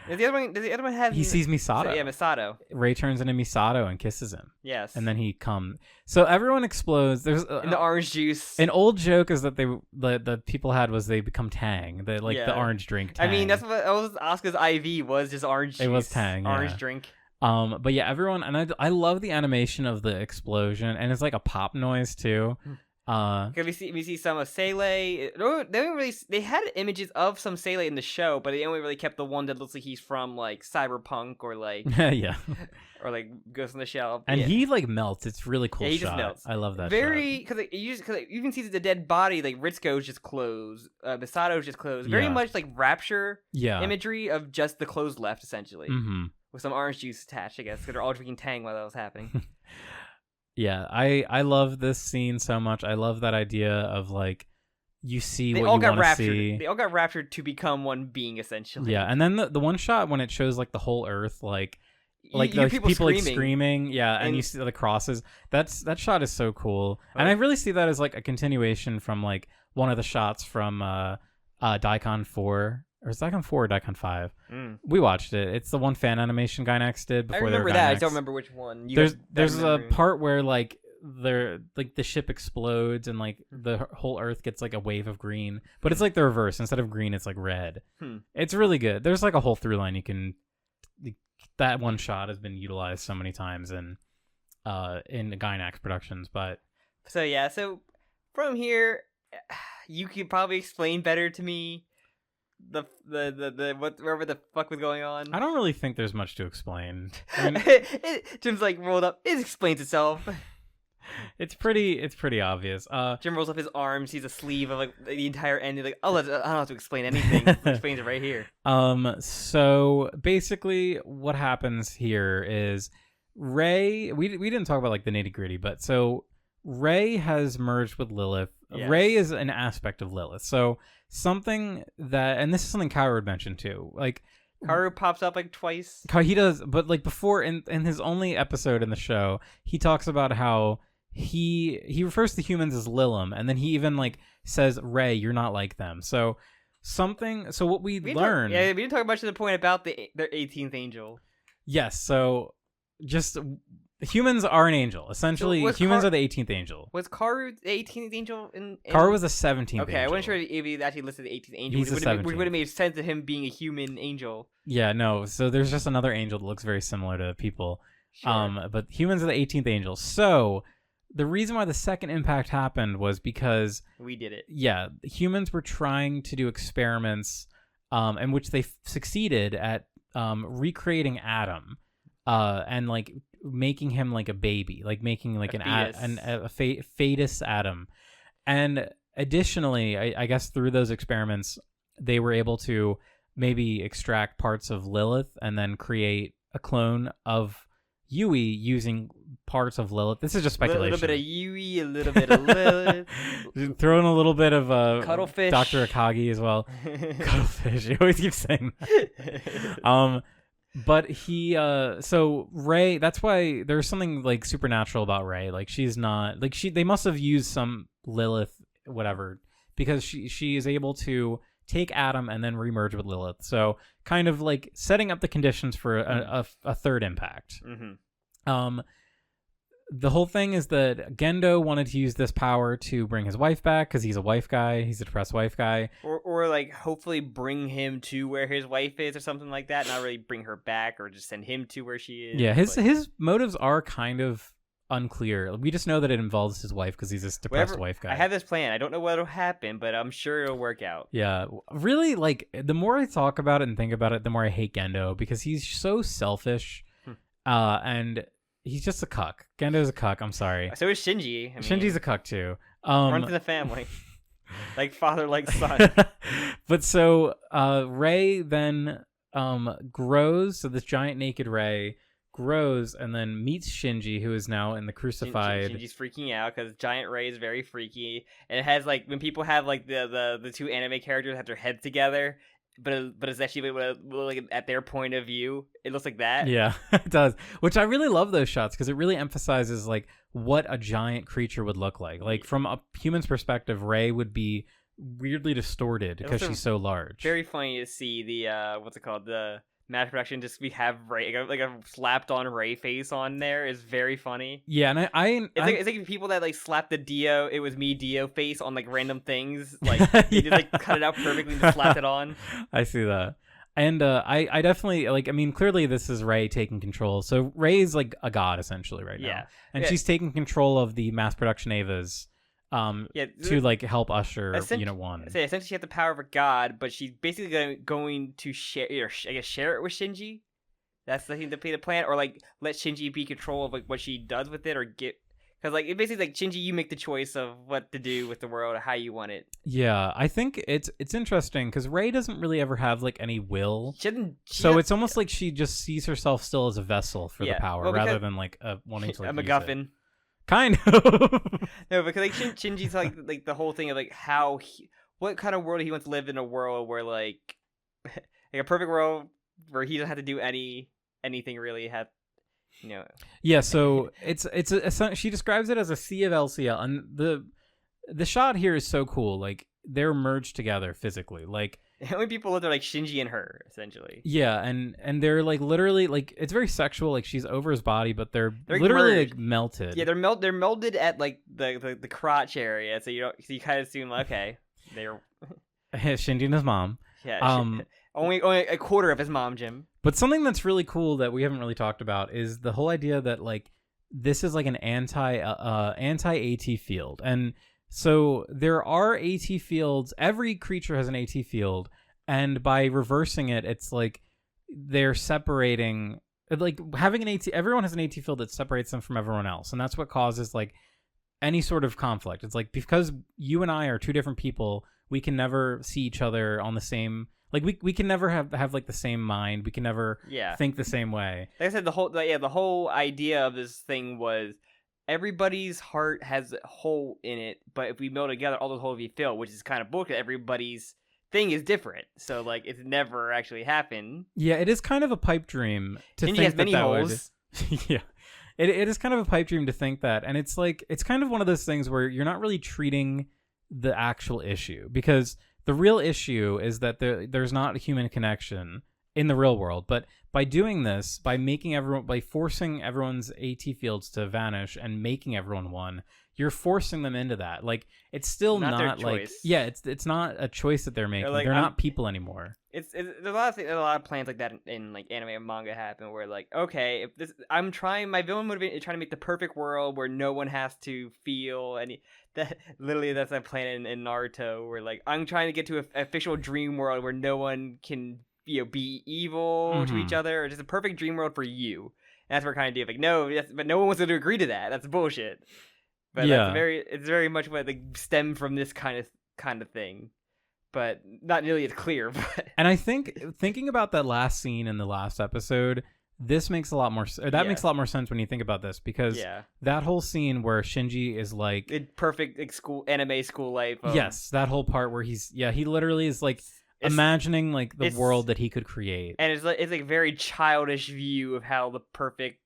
Does the other one have... He sees Misato. Yeah, Misato. Rei turns into Misato and kisses him. Yes. And then he comes. So everyone explodes. There's in the orange juice. An old joke is that the people had was they become Tang. The orange drink Tang. I mean, that's what Asuka's IV was, just orange juice. It was Tang, orange drink. But yeah, everyone... And I love the animation of the explosion. And it's like a pop noise, too. Because we see some of Sele. They had images of some Sele in the show, but they only really kept the one that looks like he's from like Cyberpunk or like yeah, or like Ghost in the Shell. and he like melts. It's really cool. Yeah, he shot. just melts. I love that. Very because you can see the dead body. Like Ritsuko's just closed, Misato's just closed. Very much like Rapture imagery of just the clothes left essentially, with some orange juice attached. I guess because they're all drinking Tang while that was happening. Yeah, I love this scene so much. I love that idea of like you see they what all you got want to raptured. see. They all got raptured to become one being essentially. Yeah, and then the one shot when it shows like the whole Earth, like you people screaming. like screaming, yeah, and you see the crosses. That shot is so cool, and I really see that as like a continuation from like one of the shots from Daikon 4. Or is Daikon 4 or Daikon 5? We watched it. It's the one fan animation Gainax did before. I remember that. I don't remember which one. There's a part where like the ship explodes and like the whole Earth gets like a wave of green, but it's like the reverse. Instead of green, it's like red. It's really good. There's like a whole through line you can. That one shot has been utilized so many times in the Gainax productions, but so from here, you could probably explain better to me. The whatever the fuck was going on. I don't really think there's much to explain. I mean, Jim's like rolled up. It explains itself. It's pretty obvious. Jim rolls up his arms. He's a sleeve of like the entire end. He's like, I don't have to explain anything. It explains it right here. So basically, what happens here is Rei. We didn't talk about like the nitty gritty, but so Rei has merged with Lilith. Yes. Rei is an aspect of Lilith. So something that, and this is something Kaoru would mention too, like Kaoru pops up like twice. He does, but like before in his only episode in the show, he talks about how he refers to humans as Lilim, and then he even like says, Rei, you're not like them. So what we learn. We didn't talk much to the point about their 18th angel. Yes, so just humans are an angel. Essentially, humans are the 18th angel. Was Kaoru the 18th angel? Kaoru was the 17th angel. Okay, I wasn't sure if he actually listed the 18th angel. He's the 17th. Which would have made sense of him being a human angel. Yeah, no. So there's just another angel that looks very similar to people. Sure. But humans are the 18th angel. So the reason why the second impact happened was because we did it. Yeah, humans were trying to do experiments in which they succeeded at recreating Adam and like making him like a baby, like making like a fetus Adam. And additionally, I guess through those experiments, they were able to maybe extract parts of Lilith and then create a clone of Yui using parts of Lilith. This is just speculation. A little bit of Yui, a little bit of Lilith. Throw in a little bit of Cuttlefish. Dr. Akagi as well. Cuttlefish. You always keep saying that. But he, so Rei, that's why there's something like supernatural about Rei. Like she's not, like they must have used some Lilith, whatever, because she is able to take Adam and then remerge with Lilith. So kind of like setting up the conditions for a third impact. Mm-hmm. The whole thing is that Gendo wanted to use this power to bring his wife back because he's a wife guy. He's a depressed wife guy. Or like hopefully bring him to where his wife is or something like that. Not really bring her back or just send him to where she is. Yeah, his motives are kind of unclear. We just know that it involves his wife because he's this depressed wife guy. I have this plan. I don't know what'll happen, but I'm sure it'll work out. Yeah, really, like the more I talk about it and think about it, the more I hate Gendo because he's so selfish, and he's just a cuck. Gendo's a cuck. I'm sorry. So is Shinji. Shinji's a cuck too. Runs in the family, like father, like son. But so Rei then grows. So this giant naked Rei grows and then meets Shinji, who is now in the crucified. Shinji's freaking out because giant Rei is very freaky, and it has like when people have like the two anime characters have their heads together, but it's actually like at their point of view, it looks like that. Yeah, it does. Which I really love those shots because it really emphasizes like what a giant creature would look like. Like from a human's perspective, Rei would be weirdly distorted because she's so large. Very funny to see the what's it called, the mass production, just we have Rei, like a slapped on Rei face on there is very funny. Yeah, and it's like people that like slap the Dio, it was me Dio face on like random things, like they just like cut it out perfectly and just slapped it on. I see that. And I definitely like, I mean, clearly this is Rei taking control. So Rei is like a god essentially right now. And she's taking control of the mass production Evas to like help usher Unit 1. Essentially, she had the power of a god, but she's basically going to share, I guess, share it with Shinji. That's the thing to play the plan, or like let Shinji be control of like what she does with it, or get, because like it basically like Shinji, you make the choice of what to do with the world, how you want it. Yeah, I think it's interesting because Rei doesn't really ever have like any will, so it's almost like she just sees herself still as a vessel for the power rather than like wanting to like, a MacGuffin. Kind of. No, because like Shinji's like the whole thing of like what kind of world he wants to live in, a world where like a perfect world where he doesn't have to do anything really. Yeah, so it's she describes it as a sea of LCL, and the shot here is so cool. Like they're merged together physically. Like the only people live there like Shinji and her essentially. Yeah, and they're like literally like it's very sexual. Like she's over his body, but they're literally like melted. Yeah, they're melded at like the crotch area, so you kind of assume like, okay, they're Shinji and his mom. Yeah, only a quarter of his mom, Jim. But something that's really cool that we haven't really talked about is the whole idea that like this is like an anti AT field, and so there are AT fields. Every creature has an AT field, and by reversing it, it's like they're separating. Like having an AT, everyone has an AT field that separates them from everyone else, and that's what causes like any sort of conflict. It's like because you and I are two different people, we can never see each other on the same. Like we can never have like the same mind. We can never think the same way. Like I said, the whole idea of this thing was everybody's heart has a hole in it, but if we meld together, all those holes will be filled, which is kind of bullshit. Everybody's thing is different, so like it's never actually happened. Yeah, it is kind of a pipe dream to think has many holes. Yeah, it is kind of a pipe dream to think that, and it's like it's kind of one of those things where you're not really treating the actual issue, because the real issue is that there's not a human connection in the real world. But by doing this, by forcing everyone's AT fields to vanish and making everyone one, you're forcing them into that. Like it's still not like it's not a choice that they're making. Like, they're not people anymore. There's a lot of plans like that in like anime and manga happen where like, okay, if this my villain motivation is trying to make the perfect world where no one has to feel any. That's a plan in Naruto where like I'm trying to get to a fictional dream world where no one can be evil to each other, or just a perfect dream world for you. And that's what we're kind of doing. Like but no one wants to agree to that. That's bullshit. But it's very much what like stem from this kind of thing, but not nearly as clear. But and I think thinking about that last scene in the last episode, this makes a lot more. Makes a lot more sense when you think about this, because that whole scene where Shinji is like perfect like anime school life. Yes, that whole part where he literally is like imagining like the world that he could create, and it's like a very childish view of how the perfect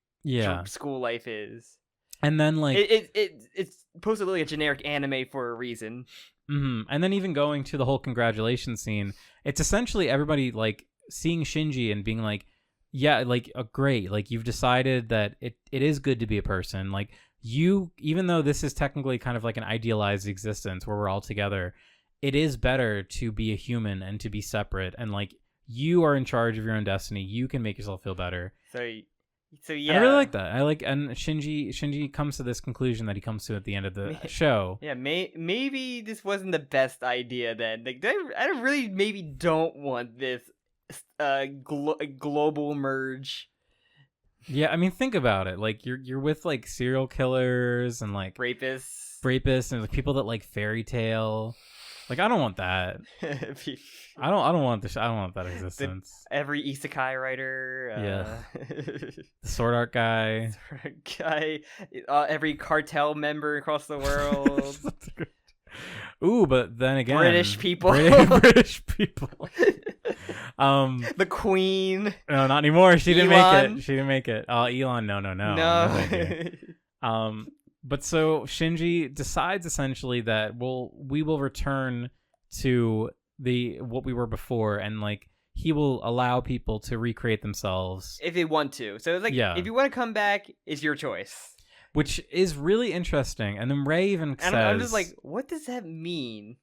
school life is. And then like it's supposed to look like a generic anime for a reason. Mm-hmm. And then even going to the whole congratulations scene, it's essentially everybody like seeing Shinji and being like, yeah, like great, like you've decided that it is good to be a person. Like you, even though this is technically kind of like an idealized existence where we're all together, it is better to be a human and to be separate, and like you are in charge of your own destiny. You can make yourself feel better. So yeah, I really like that. And Shinji comes to this conclusion that he comes to at the end of the show. Yeah, maybe this wasn't the best idea then. Like I really maybe don't want this global merge. Yeah, I mean think about it. Like you're with like serial killers and like rapists and like people that like fairy tale. Like I don't want that. I don't want this. I don't want that existence. Every isekai writer. The sword art guy. Every cartel member across the world. Ooh, but then again, British people. British people. The Queen. No, not anymore. She didn't make it. Oh, Elon. No. Thank you. But so Shinji decides essentially that we will return to what we were before, and like he will allow people to recreate themselves if they want to. So it's like, if you want to come back, it's your choice. Which is really interesting. And then Rei even says, I'm just like, what does that mean?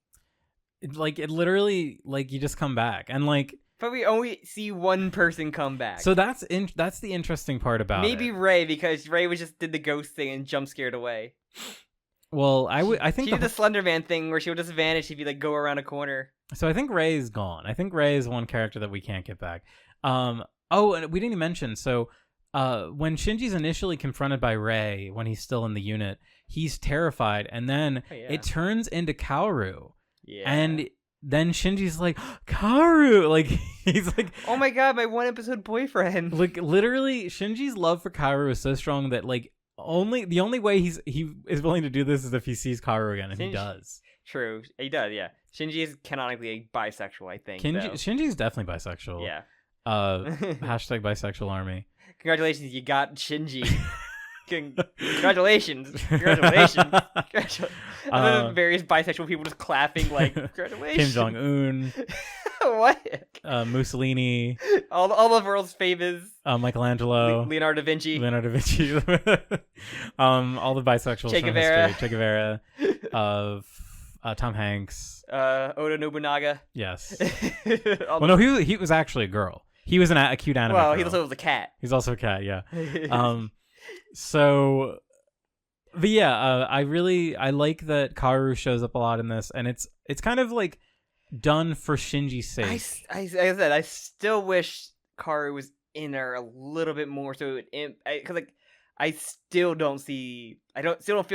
Like it literally, like you just come back, and like. But we only see one person come back. So that's the interesting part about Maybe it. Rei, because Rei did the ghost thing and jump scared away. Well, I think she did the Slender Man thing where she would just vanish. She'd be like go around a corner. So I think Ray's gone. I think Ray is one character that we can't get back. Oh, and we didn't even mention. So when Shinji's initially confronted by Ray when he's still in the unit, he's terrified, and then it turns into Kaoru. Yeah. And then Shinji's like, Kaoru! Like, he's like... Oh my god, my one episode boyfriend. Like, literally, Shinji's love for Kaoru is so strong that, like, the only way he is willing to do this is if he sees Kaoru again, and he does. True. He does, yeah. Shinji is canonically bisexual, I think. Shinji's definitely bisexual. Yeah. Hashtag bisexual army. Congratulations, you got Shinji. Congratulations. Congratulations. And then various bisexual people just clapping like, congratulations. Kim Jong-un. What? Mussolini. All the world's famous. Michelangelo. Leonardo da Vinci. All the bisexuals Che from Guevara. history. Che Guevara. Tom Hanks. Oda Nobunaga. Yes. Well, no, he was actually a girl. He was a cute anime girl. He also was a cat. He's also a cat, yeah. So, but yeah, I like that Kaoru shows up a lot in this, and it's kind of like done for Shinji's sake. Like I said, I still wish Kaoru was in there a little bit more, so because like I still don't feel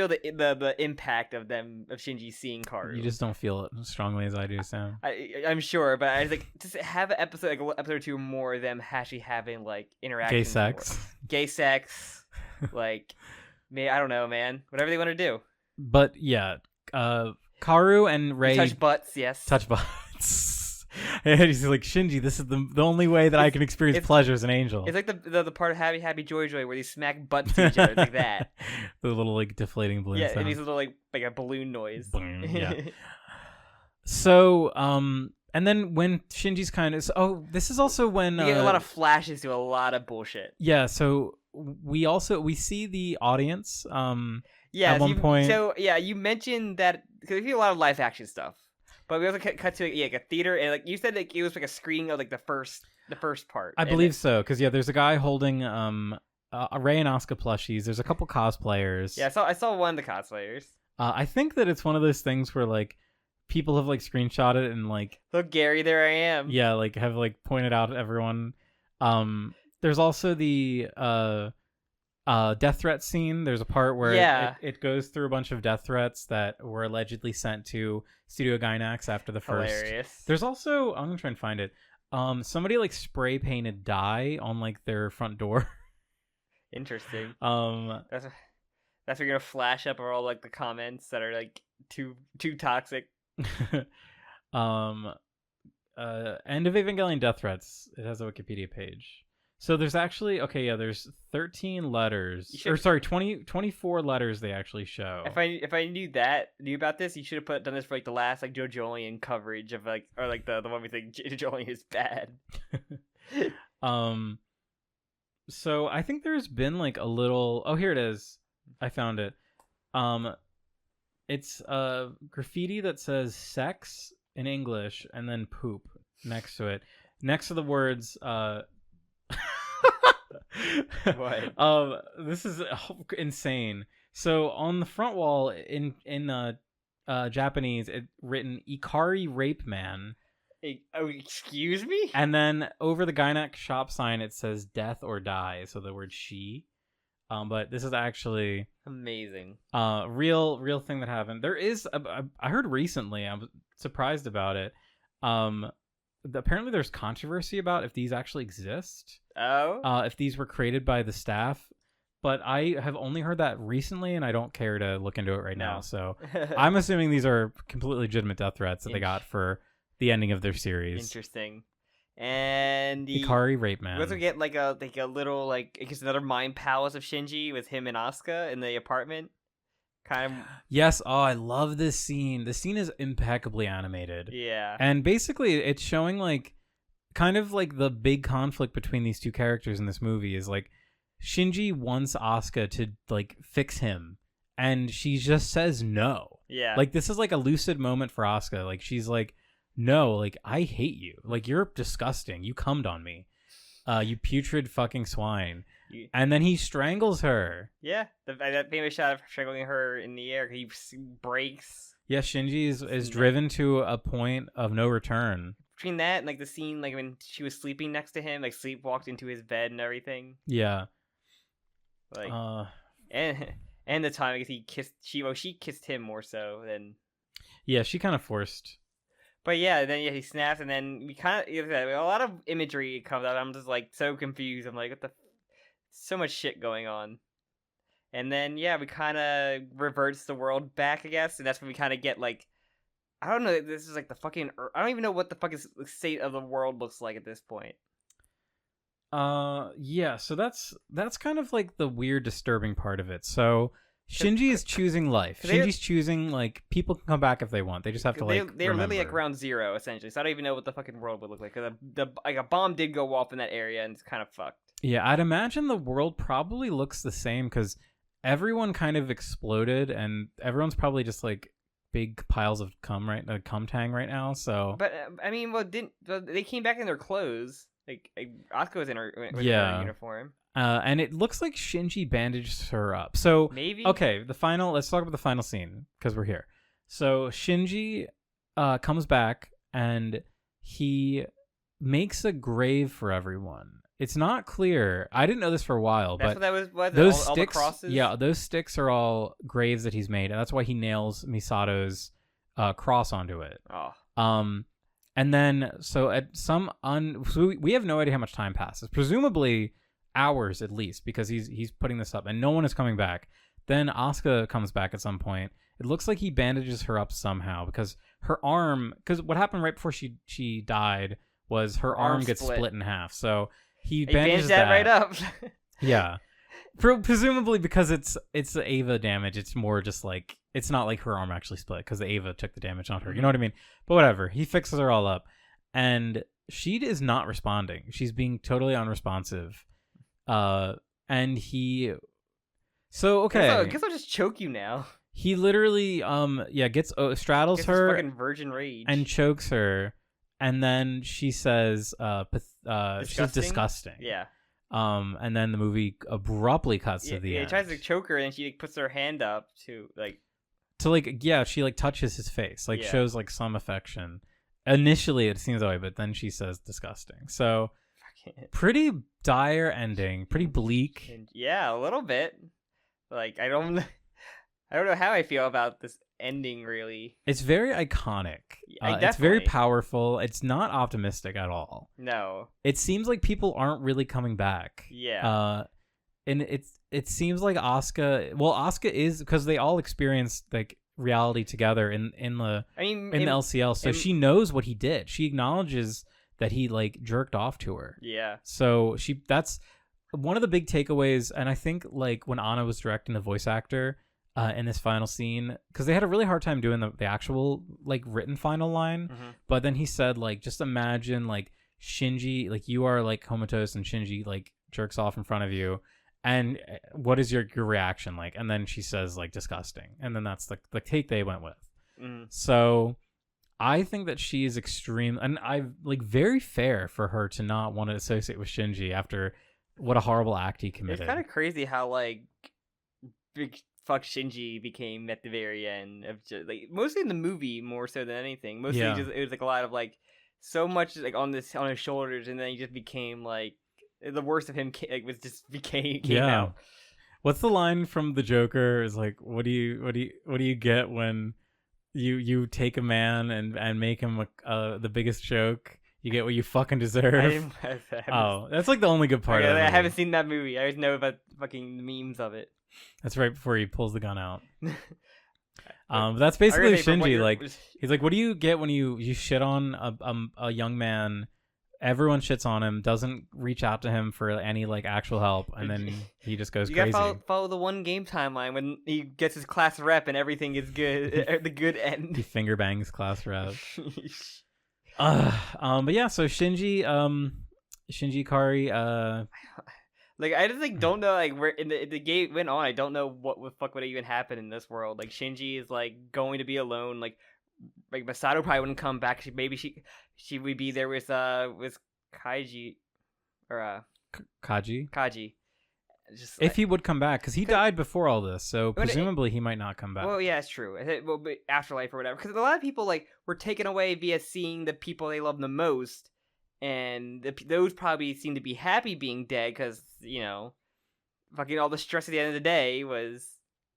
the impact of Shinji seeing Kaoru. You just don't feel it as strongly as I do, Sam. I'm sure, but I like just have an episode, like an episode or two more of them actually having like interactions. Gay sex. Like, I don't know, man. Whatever they want to do. But yeah, Kaoru and Ray touch butts, yes. Touch butts. And he's like, Shinji, this is the only way that I can experience pleasure as an angel. It's like the part of Happy Happy Joy Joy where they smack butts to each other like that. The little like deflating balloon sound. And these little like a balloon noise. Yeah. So, and then when Shinji's kind of this is also when you get a lot of flashes to a lot of bullshit. Yeah, so we see the audience at one point. So yeah, you mentioned that because we see a lot of live action stuff, but we also cut to like a theater, and like you said, like it was like a screening of like the first part. I believe so, because there's a guy holding Ray and Asuka plushies. There's a couple cosplayers. Yeah, I saw one of the cosplayers. I think that it's one of those things where like people have like screenshot it and like, look, Gary, there I am. Yeah, like have like pointed out everyone. There's also the death threat scene. There's a part where it goes through a bunch of death threats that were allegedly sent to Studio Gainax after the first. Hilarious. There's also, I'm gonna try and find it. Somebody like spray painted dye on like their front door. Interesting. That's where you're gonna flash up all like the comments that are like too toxic. End of Evangelion death threats. It has a Wikipedia page. So there's actually there's 13 letters. 24 letters they actually show. If I knew about this, you should have done this for like the last like JoJolion coverage of like, or like the one we think JoJolion is bad. So I think there's been like a little. Oh, here it is. I found it. It's a graffiti that says sex in English and then poop next to it, next to the words. What? This is insane. So on the front wall in Japanese, it written "Ikari Rape Man." Excuse me? And then over the Gainax shop sign, it says "Death or Die." So the word "she." But this is actually amazing. Real thing that happened. There is. I heard recently. I'm surprised about it. Apparently there's controversy about if these actually exist. Oh. If these were created by the staff, but I have only heard that recently, and I don't care to look into it right now. So I'm assuming these are completely legitimate death threats that they got for the ending of their series. Interesting. And Ikari Rape Man. We also get like a little like I guess another mind palace of Shinji with him and Asuka in the apartment. Kind of. Yes. Oh, I love this scene. The scene is impeccably animated. Yeah. And basically, it's showing like kind of like the big conflict between these two characters in this movie is like Shinji wants Asuka to like fix him, and she just says no. Yeah. Like this is like a lucid moment for Asuka. Like she's like, no, like I hate you. Like you're disgusting. You cummed on me. You putrid fucking swine. And then he strangles her. Yeah, that famous shot of strangling her in the air. He breaks. Yeah, Shinji is driven to a point of no return. Between that and like the scene, like when she was sleeping next to him, like sleepwalked into his bed and everything. Yeah. Like, and the time I guess he kissed she kissed him more so than. Yeah, she kind of forced. But yeah, then he snaps, and then we kind of a lot of imagery comes out. I'm just like so confused. I'm like, what the. So much shit going on. And then, yeah, we kind of reverts the world back, I guess. And that's when we kind of get, like, I don't know, this is like the fucking, I don't even know what the fucking state of the world looks like at this point. Yeah, so that's kind of like the weird, disturbing part of it. So Shinji is choosing life. Shinji's choosing, like, people can come back if they want. They just have to, like, they're literally at ground zero, essentially. So I don't even know what the fucking world would look like. Because like, a bomb did go off in that area, and it's kind of fucked. Yeah, I'd imagine the world probably looks the same because everyone kind of exploded and everyone's probably just like big piles of cum tang right now. So, but I mean, they came back in their clothes? Like Asuka was in her uniform. And it looks like Shinji bandages her up. So maybe okay. Let's talk about the final scene because we're here. So Shinji comes back and he makes a grave for everyone. It's not clear. I didn't know this for a while, that's but what that was. What, those all sticks, the crosses? yeah, those sticks are all graves that he's made, and that's why he nails Misato's cross onto it. Oh. And then so at so we have no idea how much time passes. Presumably hours at least, because he's putting this up, and no one is coming back. Then Asuka comes back at some point. It looks like he bandages her up somehow because her arm. Because what happened right before she died was her arm gets split in half. So. He bandages that right up. Yeah. Presumably because it's the Eva damage. It's more just like, it's not like her arm actually split because the Eva took the damage on her. You know what I mean? But whatever. He fixes her all up. And she is not responding. She's being totally unresponsive. And he... So, okay. I guess I'll just choke you now. He literally, straddles her. Fucking virgin rage. And chokes her. And then she says, she's disgusting. Yeah. And then the movie abruptly cuts to the end. He tries to choke her, and she puts her hand up to she touches his face, shows like some affection. Initially, it seems that way, but then she says disgusting. So, pretty dire ending, pretty bleak. Yeah, a little bit. Like I don't know how I feel about this ending, really. It's very iconic. It's very powerful. It's not optimistic at all. No. It seems like people aren't really coming back. Yeah. And it seems like Asuka is, because they all experienced like reality together in the LCL, so she knows what he did. She acknowledges that he like jerked off to her. Yeah. So that's one of the big takeaways, and I think like when Anna was directing the voice actor in this final scene, because they had a really hard time doing the actual like written final line, but then he said like, just imagine like Shinji, like you are like comatose and Shinji like jerks off in front of you, and what is your reaction like? And then she says like disgusting, and then that's the take they went with. So I think that she is extreme, and I like very fair for her to not want to associate with Shinji after what a horrible act he committed. It's kind of crazy how like big fuck Shinji became at the very end of just, like mostly in the movie more so than anything. Mostly it was like a lot of like so much like on his shoulders, and then he just became like the worst of him came out. What's the line from the Joker? Is like, what do you get when you take a man and make him the biggest joke? You get what you fucking deserve. That's like the only good part of it. I haven't seen that movie. I just know about fucking memes of it. That's right before he pulls the gun out. That's basically Shinji. Like he's like, what do you get when you shit on a young man? Everyone shits on him, doesn't reach out to him for any like actual help, and then he just goes crazy. You gotta follow the one game timeline when he gets his class rep and everything is good. The good end. He finger bangs class rep. But yeah, so Shinji Kari, like I just like don't know like where in the game went on. I don't know what the fuck would even happen in this world. Like Shinji is like going to be alone. Like Masato probably wouldn't come back. Maybe she would be there with Kaiji or Kaji. Just If he would come back, because he died before all this, so But it- presumably he might not come back. well, yeah, it's true. Well, but afterlife or whatever. Because a lot of people like were taken away via seeing the people they love the most, and those probably seem to be happy being dead because fucking all the stress at the end of the day was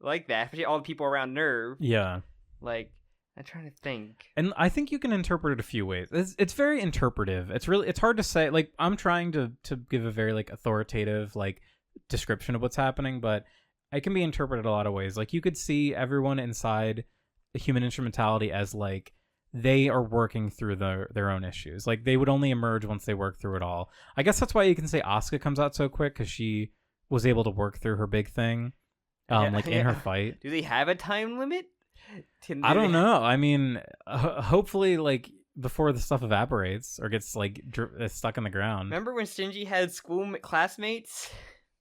like that. Especially all the people around Nerve. Yeah. Like, I'm trying to think. And I think you can interpret it a few ways. It's very interpretive. It's hard to say. Like, I'm trying to give a very like authoritative like description of what's happening, but it can be interpreted a lot of ways. Like, you could see everyone inside the human instrumentality as like they are working through their own issues. Like, they would only emerge once they work through it all. I guess that's why you can say Asuka comes out so quick, because she was able to work through her big thing, like in her fight. Do they have a time limit? I don't know. I mean, hopefully, like before the stuff evaporates or gets like stuck in the ground. Remember when Shinji had school classmates?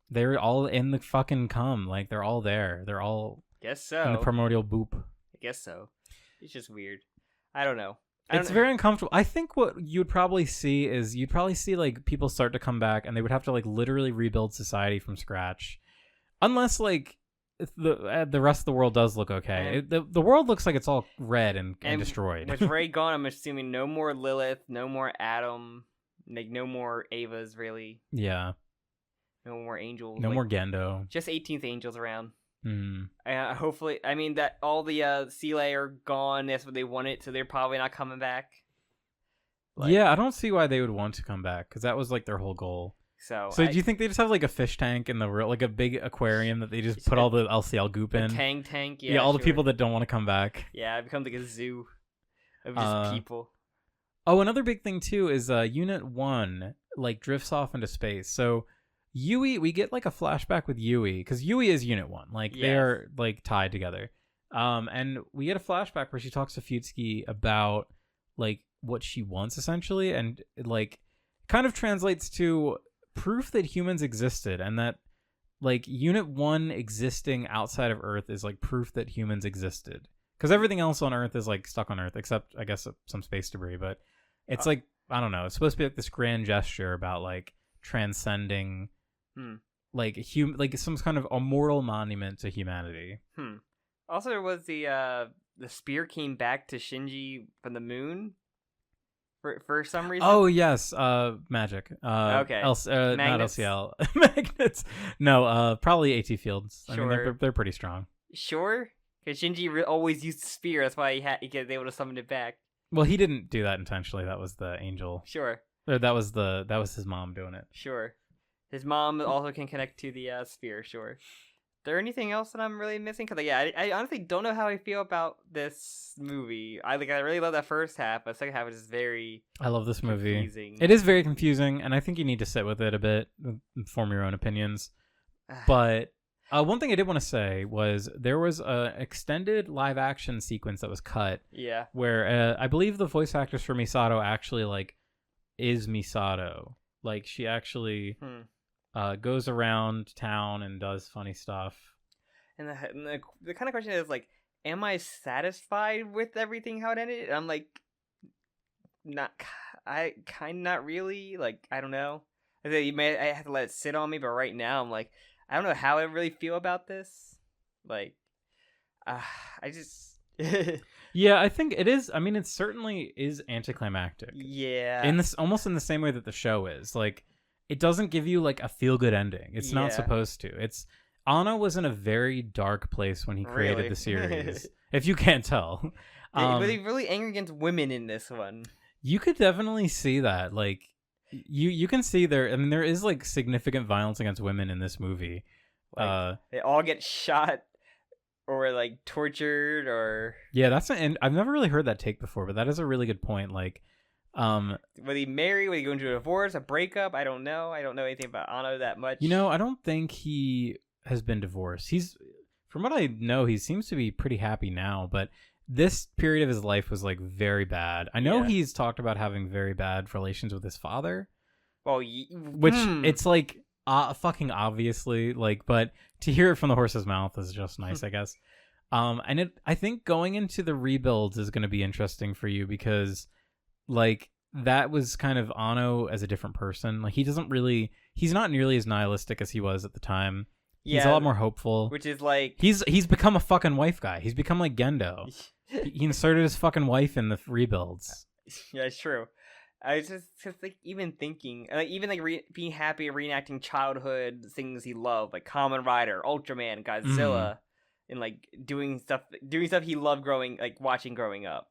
They're all in the fucking cum. Like, they're all there. They're all Guess so. in the primordial boop. I guess so. It's just weird. I don't know. It's very uncomfortable. I think what you'd probably see is like people start to come back, and they would have to like literally rebuild society from scratch, unless like the rest of the world does look okay. The world looks like it's all red and destroyed. With Ray gone, I'm assuming no more Lilith, no more Adam, like no more Avas really. Yeah. No more angels. No more Gendo. Just 18th angels around. Hmm. Hopefully, I mean that all the Sealay are gone. That's what they wanted, so they're probably not coming back. Yeah, I don't see why they would want to come back, because that was like their whole goal. So do you think they just have like a fish tank in the real, like a big aquarium that they just put all the LCL goop in? Tank. Yeah, all the people that don't want to come back. Yeah, it becomes like a zoo of just people. Oh, another big thing too is Unit 1 like drifts off into space. So Yui, we get like a flashback with Yui, because Yui is Unit 1. Like, they are like tied together. And we get a flashback where she talks to Futsuki about like what she wants essentially, and it, like, kind of translates to proof that humans existed, and that like Unit 1 existing outside of Earth is like proof that humans existed, because everything else on Earth is like stuck on Earth except I guess some space debris. But it's like, I don't know, it's supposed to be like this grand gesture about like transcending like some kind of immortal monument to humanity. Also, there was the spear came back to Shinji from the moon for some reason. Oh yes, magic. Okay, not LCL. Magnets. No, probably AT fields. Sure. I mean, they're pretty strong. Sure, because Shinji always used the spear. That's why he was able to summon it back. Well, he didn't do that intentionally. That was the angel. Sure. Or that was his mom doing it. Sure. His mom also can connect to the sphere. Sure. Is there anything else that I'm really missing? Because I honestly don't know how I feel about this movie. I really love that first half, but the second half is just very. I love this movie. Confusing. It is very confusing, and I think you need to sit with it a bit and form your own opinions. But one thing I did want to say was there was an extended live action sequence that was cut. Yeah. Where I believe the voice actress for Misato actually like is Misato. Like, she actually goes around town and does funny stuff. And the kind of question is like, am I satisfied with everything how it ended? And I'm like, not really. Like, I don't know. I have to let it sit on me, but right now I'm like, I don't know how I really feel about this. Like, I just. Yeah, I think it is. I mean, it certainly is anticlimactic. Yeah. Almost in the same way that the show is. Like, it doesn't give you like a feel good ending. It's not supposed to. Anno was in a very dark place when he created the series. If you can't tell. But he's really angry against women in this one. You could definitely see that. Like, you can see there. I mean, there is like significant violence against women in this movie. Like, they all get shot or like tortured or. Yeah, and I've never really heard that take before, but that is a really good point. Like, was he married? Was he going to a divorce, a breakup? I don't know. I don't know anything about Anno that much. I don't think he has been divorced. From what I know, he seems to be pretty happy now, but this period of his life was like very bad. I know he's talked about having very bad relations with his father. Well, which it's like fucking obviously, like, but to hear it from the horse's mouth is just nice, I guess. And I think going into the rebuilds is going to be interesting for you, because like that was kind of Anno as a different person. Like, he doesn't really, he's not nearly as nihilistic as he was at the time. He's Yeah, a lot more hopeful. which is like He's become a fucking wife guy. He's become like Gendo. He inserted his fucking wife in the rebuilds. yeah, it's true. I was just like even thinking, like even like being happy reenacting childhood things he loved, like Kamen Rider, Ultraman, Godzilla, and like doing stuff he loved watching growing up.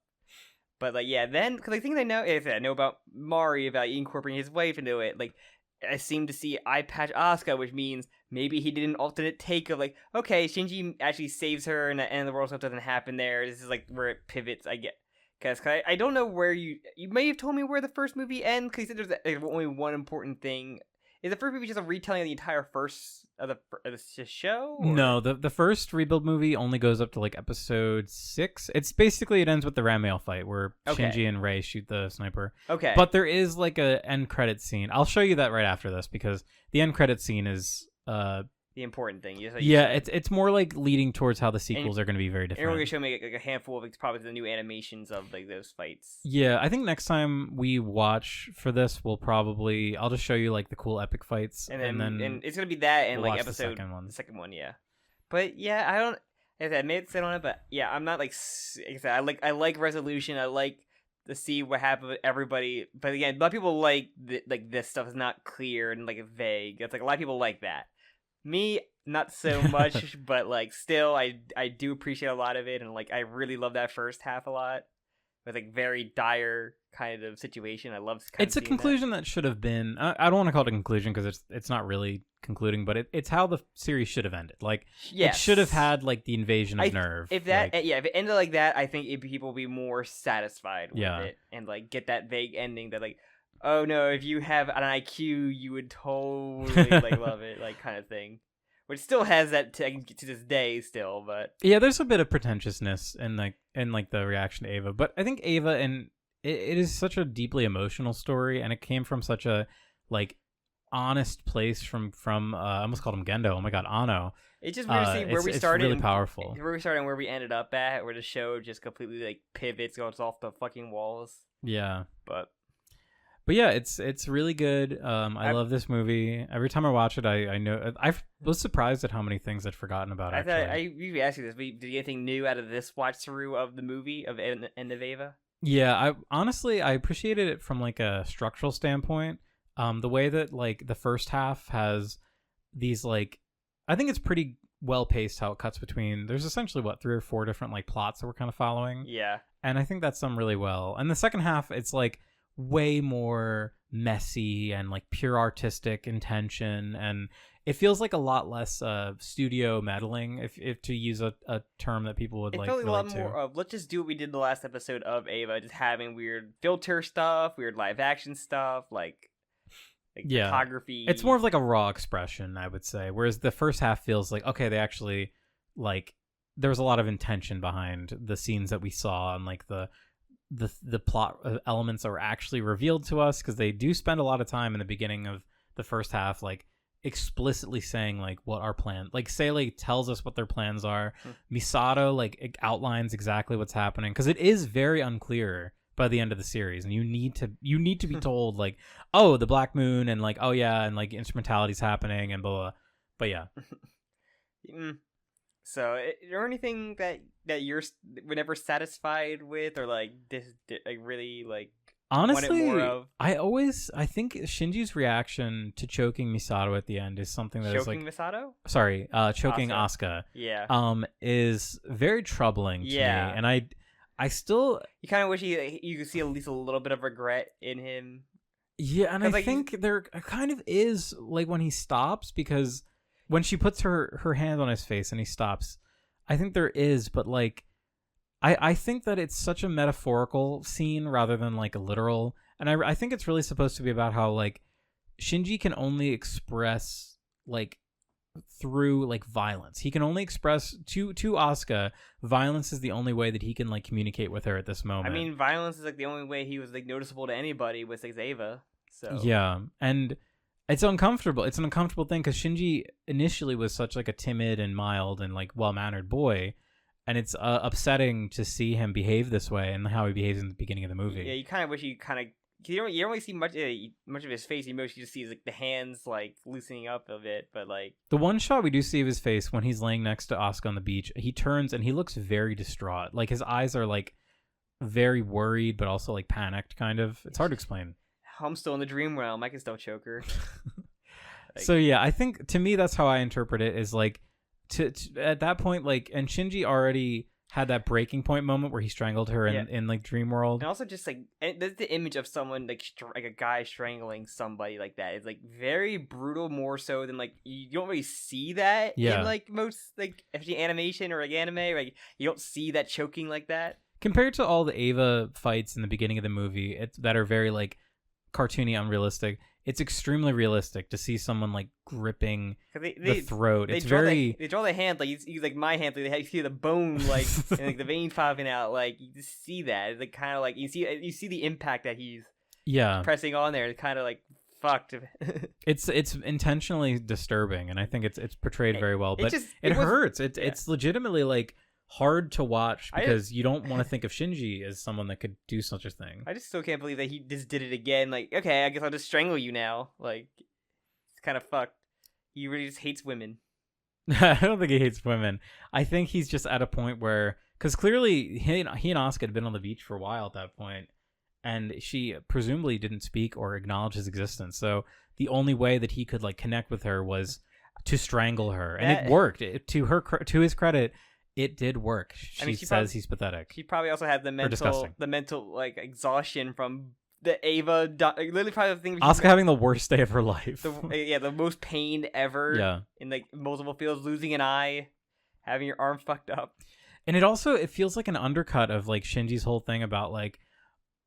But like yeah, then because I think I know about Mari, about incorporating his wife into it. Like I seem to see eye patch Asuka, which means maybe he did an alternate take of like, okay, Shinji actually saves her, and the end of the world stuff doesn't happen there. This is like where it pivots. I get. Because I don't know where you may have told me where the first movie ends, because you said there's only one important thing. Is the first movie just a retelling of the entire first of the show? Or? No, the first rebuild movie only goes up to like episode 6. It's basically, it ends with the Ramail fight where Shinji and Rei shoot the sniper. Okay. But there is like a end credit scene. I'll show you that right after this, because the end credit scene is the important thing. It's more like leading towards how the sequels are going to be very different. And we're going to show me like a handful of probably the new animations of like those fights. Yeah, I think next time we watch for this, I'll just show you like the cool epic fights, and then it's going to be that and we'll like watch episode the second one, yeah. But yeah, I don't. I may sit on it, but yeah, I'm not like I like resolution. I like to see what happened with everybody. But again, a lot of people like this stuff is not clear and like vague. It's like a lot of people like that. Me, not so much, but like still, I do appreciate a lot of it, and like I really love that first half a lot. With like very dire kind of situation, I love. It's a conclusion that should have been. I don't want to call it a conclusion because it's not really concluding, but it's how the series should have ended. Like it should have had like the invasion of Nerve. If that, if it ended like that, I think people would be more satisfied with it and like get that vague ending that like. Oh no, if you have an IQ, you would totally like love it, like kind of thing. Which still has that to this day still, but yeah, there's a bit of pretentiousness in the reaction to Eva, but I think Eva it is such a deeply emotional story, and it came from such a like honest place from I almost called him Gendo. Oh my god, Ano. It's just weird to see where we started. It's really powerful. Where we started and where we ended up at, where the show just completely like pivots, goes off the fucking walls. Yeah, but yeah, it's really good. I love this movie. Every time I watch it, I know I was surprised at how many things I'd forgotten about. I usually ask you this. Did you get anything new out of this watch through of the movie of End of Eva? Yeah, I honestly appreciated it from like a structural standpoint. The way that like the first half has these like, I think it's pretty well paced how it cuts between. There's essentially 3 or 4 different like plots that we're kind of following. Yeah, and I think that's done really well. And the second half, it's like way more messy and like pure artistic intention, and it feels like a lot less studio meddling, if to use a term that people would like. It felt a lot more of let's just do what we did in the last episode of Eva, just having weird filter stuff, weird live action stuff, like photography. It's more of like a raw expression, I would say, whereas the first half feels like, okay, they actually like there was a lot of intention behind the scenes that we saw, and like the plot elements that were actually revealed to us, because they do spend a lot of time in the beginning of the first half like explicitly saying like what our plan, like Sele tells us what their plans are. Misato like outlines exactly what's happening, because it is very unclear by the end of the series, and you need to be told like, oh, the Black Moon, and like, oh yeah, and like instrumentality's happening and blah blah. But yeah. So, is there anything that you're never satisfied with, or like this like really like honestly wanted more of? I think Shinji's reaction to choking Misato at the end is something that choking is Misato? like sorry, choking Asuka. Yeah. Is very troubling to me, and I still you kind of wish you could see at least a little bit of regret in him. Yeah, and I think there kind of is, like when he stops, because when she puts her hand on his face and he stops, I think there is, but like I think that it's such a metaphorical scene rather than like a literal, and I think it's really supposed to be about how like Shinji can only express like through like violence. He can only express to Asuka, violence is the only way that he can like communicate with her at this moment. I mean, violence is like the only way he was like noticeable to anybody with like Eva. So yeah, and it's uncomfortable. It's an uncomfortable thing, because Shinji initially was such like a timid and mild and like well-mannered boy, and it's upsetting to see him behave this way and how he behaves in the beginning of the movie. Yeah, you kind of wish he kind of you don't really see much of his face. You mostly just see like the hands like loosening up a bit, but like the one shot we do see of his face when he's laying next to Asuka on the beach, he turns and he looks very distraught. Like his eyes are like very worried, but also like panicked, kind of. It's hard to explain. I'm still in the dream realm. I can still choke her. So yeah, I think to me that's how I interpret it. Is like to at that point, like, and Shinji already had that breaking point moment where he strangled her in like Dream World. And also just like there's the image of someone like like a guy strangling somebody like that. It's like very brutal, more so than like you don't really see that in like most like FG animation or like anime. Like you don't see that choking like that. Compared to all the Eva fights in the beginning of the movie, that are very like cartoony, unrealistic. It's extremely realistic to see someone like gripping the throat. They draw the hand like you like my hand. Like, you see the bone like and like the vein popping out. Like you just see that. It's like kind of like you see the impact that he's pressing on there. It's kind of like fucked. It's intentionally disturbing, and I think it's portrayed very well. But it hurts. It's legitimately like hard to watch because you don't want to think of Shinji as someone that could do such a thing. I just still can't believe that he just did it again. Like, okay, I guess I'll just strangle you now. Like, it's kind of fucked. He really just hates women. I don't think he hates women. I think he's just at a point where, because clearly he and Asuka had been on the beach for a while at that point, and she presumably didn't speak or acknowledge his existence. So the only way that he could like connect with her was to strangle her, and it worked. To his credit, it did work. She says he's pathetic. She probably also had the mental like exhaustion from the Eva. Literally, probably the thing. Asuka having the worst day of her life. The most pain ever. Yeah. In like multiple fields, losing an eye, having your arm fucked up, and it feels like an undercut of like Shinji's whole thing about like,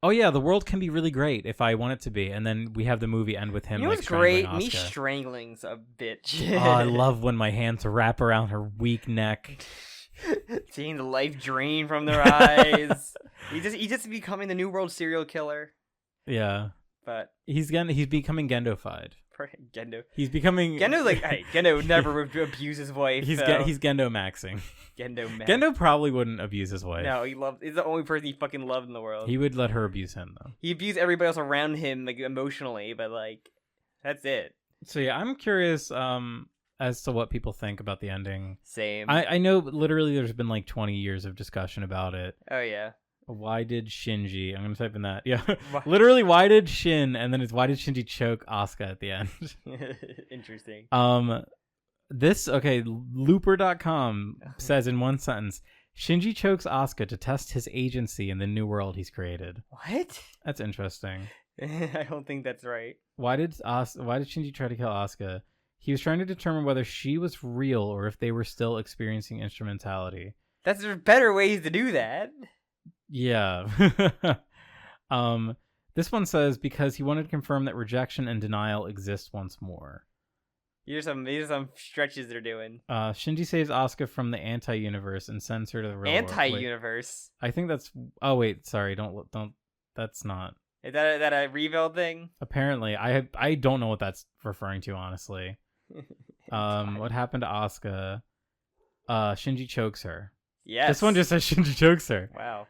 oh yeah, the world can be really great if I want it to be, and then we have the movie end with him. You know what's great? Me strangling's a bitch. Oh, I love when my hands wrap around her weak neck. Seeing the life drain from their eyes. He's just becoming the New World serial killer. Yeah, but he's becoming Gendo-fied. Gendo. He's becoming Gendo. Like, hey, Gendo never abused his wife. He's Gendo maxing. Gendo probably wouldn't abuse his wife. No, he's the only person he fucking loved in the world. He would let her abuse him though. He abused everybody else around him like emotionally, but like that's it. So yeah, I'm curious as to what people think about the ending. Same. I know literally there's been like 20 years of discussion about it. Oh yeah. Why did Shinji? I'm gonna type in that. Yeah, literally, why did why did Shinji choke Asuka at the end? Interesting. Looper.com says in one sentence, Shinji chokes Asuka to test his agency in the new world he's created. What? That's interesting. I don't think that's right. Why did Shinji try to kill Asuka? He was trying to determine whether she was real or if they were still experiencing instrumentality. There's better ways to do that. Yeah. This one says because he wanted to confirm that rejection and denial exist once more. These are some stretches they're doing. Shinji saves Asuka from the anti-universe and sends her to the real world. Anti-universe? I think that's... Oh, wait. Sorry. Don't... That's not... Is that a rebuild thing? Apparently. I don't know what that's referring to, honestly. What happened to Asuka? Shinji chokes her. Yes. This one just says Shinji chokes her. Wow.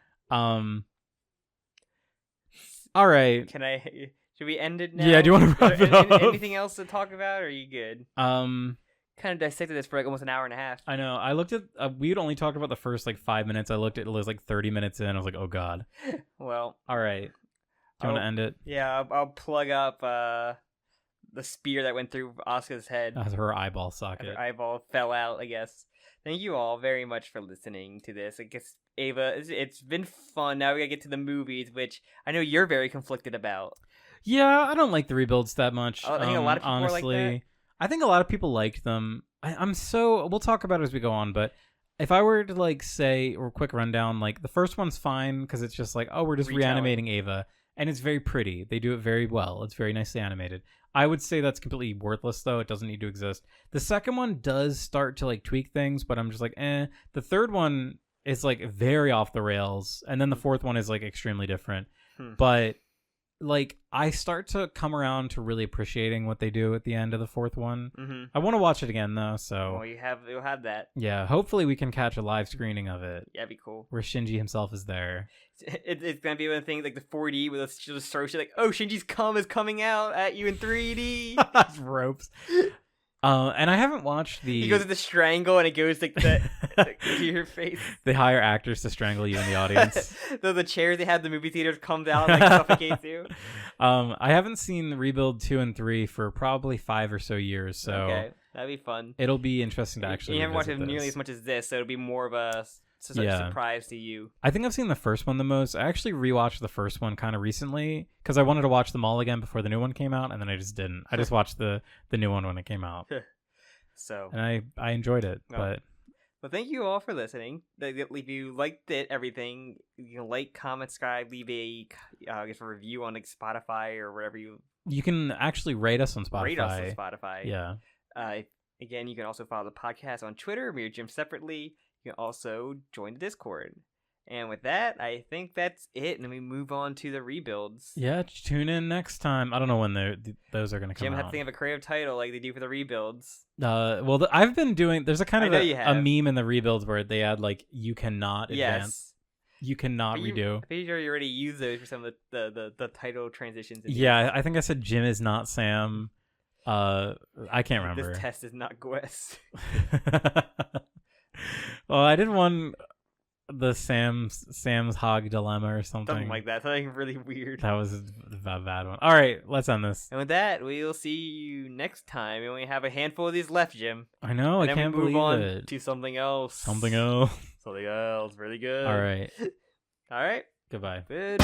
All right. Should we end it now? Yeah, do you want to wrap it up? Anything else to talk about, or are you good? Kind of dissected this for like almost an hour and a half. I know. I looked at... we had only talked about the first like 5 minutes. I looked at it was like 30 minutes in. I was like, oh god. Well. All right. Do you want to end it? Yeah, I'll plug up the spear that went through Asuka's head. As her eyeball socket. Her eyeball fell out, I guess. Thank you all very much for listening to this. I guess, Ava, it's been fun. Now we gotta get to the movies, which I know you're very conflicted about. Yeah, I don't like the rebuilds that much. I think a lot of people honestly, are like that. I think a lot of people liked them. We'll talk about it as we go on, but if I were to like say, or quick rundown, like the first one's fine because it's just like, oh, we're just reanimating Ava, and it's very pretty. They do it very well. It's very nicely animated. I would say that's completely worthless, though. It doesn't need to exist. The second one does start to like tweak things, but I'm just like, eh. The third one is like very off the rails, and then the fourth one is like extremely different. But like I start to come around to really appreciating what they do at the end of the fourth one. Mm-hmm. I want to watch it again though, so Well, you'll have that. yeah, hopefully we can catch a live screening of it. Yeah, that'd be cool. Where Shinji himself is there. It's gonna be one of the things like the 4D where she'll just throw shit like, oh, Shinji's cum is coming out at you in 3D. Ropes. And I haven't watched the. He goes to strangle and it goes like to your face. They hire actors to strangle you in the audience. the chairs they have in the movie theaters come down and like suffocate you. I haven't seen Rebuild 2 and 3 for probably 5 or so years, so okay, that'd be fun. it'll be interesting to actually. You haven't watched it revisit nearly this. as much as this, so it'll be more of a surprise to you. I think I've seen the first one the most. I actually rewatched the first one kind of recently because I wanted to watch them all again before the new one came out, and then I just didn't. I just watched the new one when it came out. So and I enjoyed it, but well, thank you all for listening. If you liked it, everything, you can like, comment, subscribe, leave a I guess a review on like Spotify or whatever you can actually rate us on Spotify. Rate us on Spotify. Yeah. Again, you can also follow the podcast on Twitter. Me or Jim separately. You can also join the Discord. And with that, I think that's it. And then we move on to the rebuilds. Yeah, tune in next time. I don't know when those are going to come out. Jim had to think of a creative title like they do for the rebuilds. Well, I've been doing. There's a kind of a meme in the rebuilds where they add like you cannot advance. You cannot redo. I'm pretty sure you already used those for some of the title transitions. Yeah, I think I said Jim is not Sam. I can't remember. This test is not Gwest. Well, I did one. The Sam's Hog Dilemma or something like that. Something really weird. That was a bad one. All right, let's end this. And with that, we'll see you next time. We only have a handful of these left, Jim. I know. I can't believe it. To something else. Something else. Something else. Really good. All right. All right. Goodbye. Good.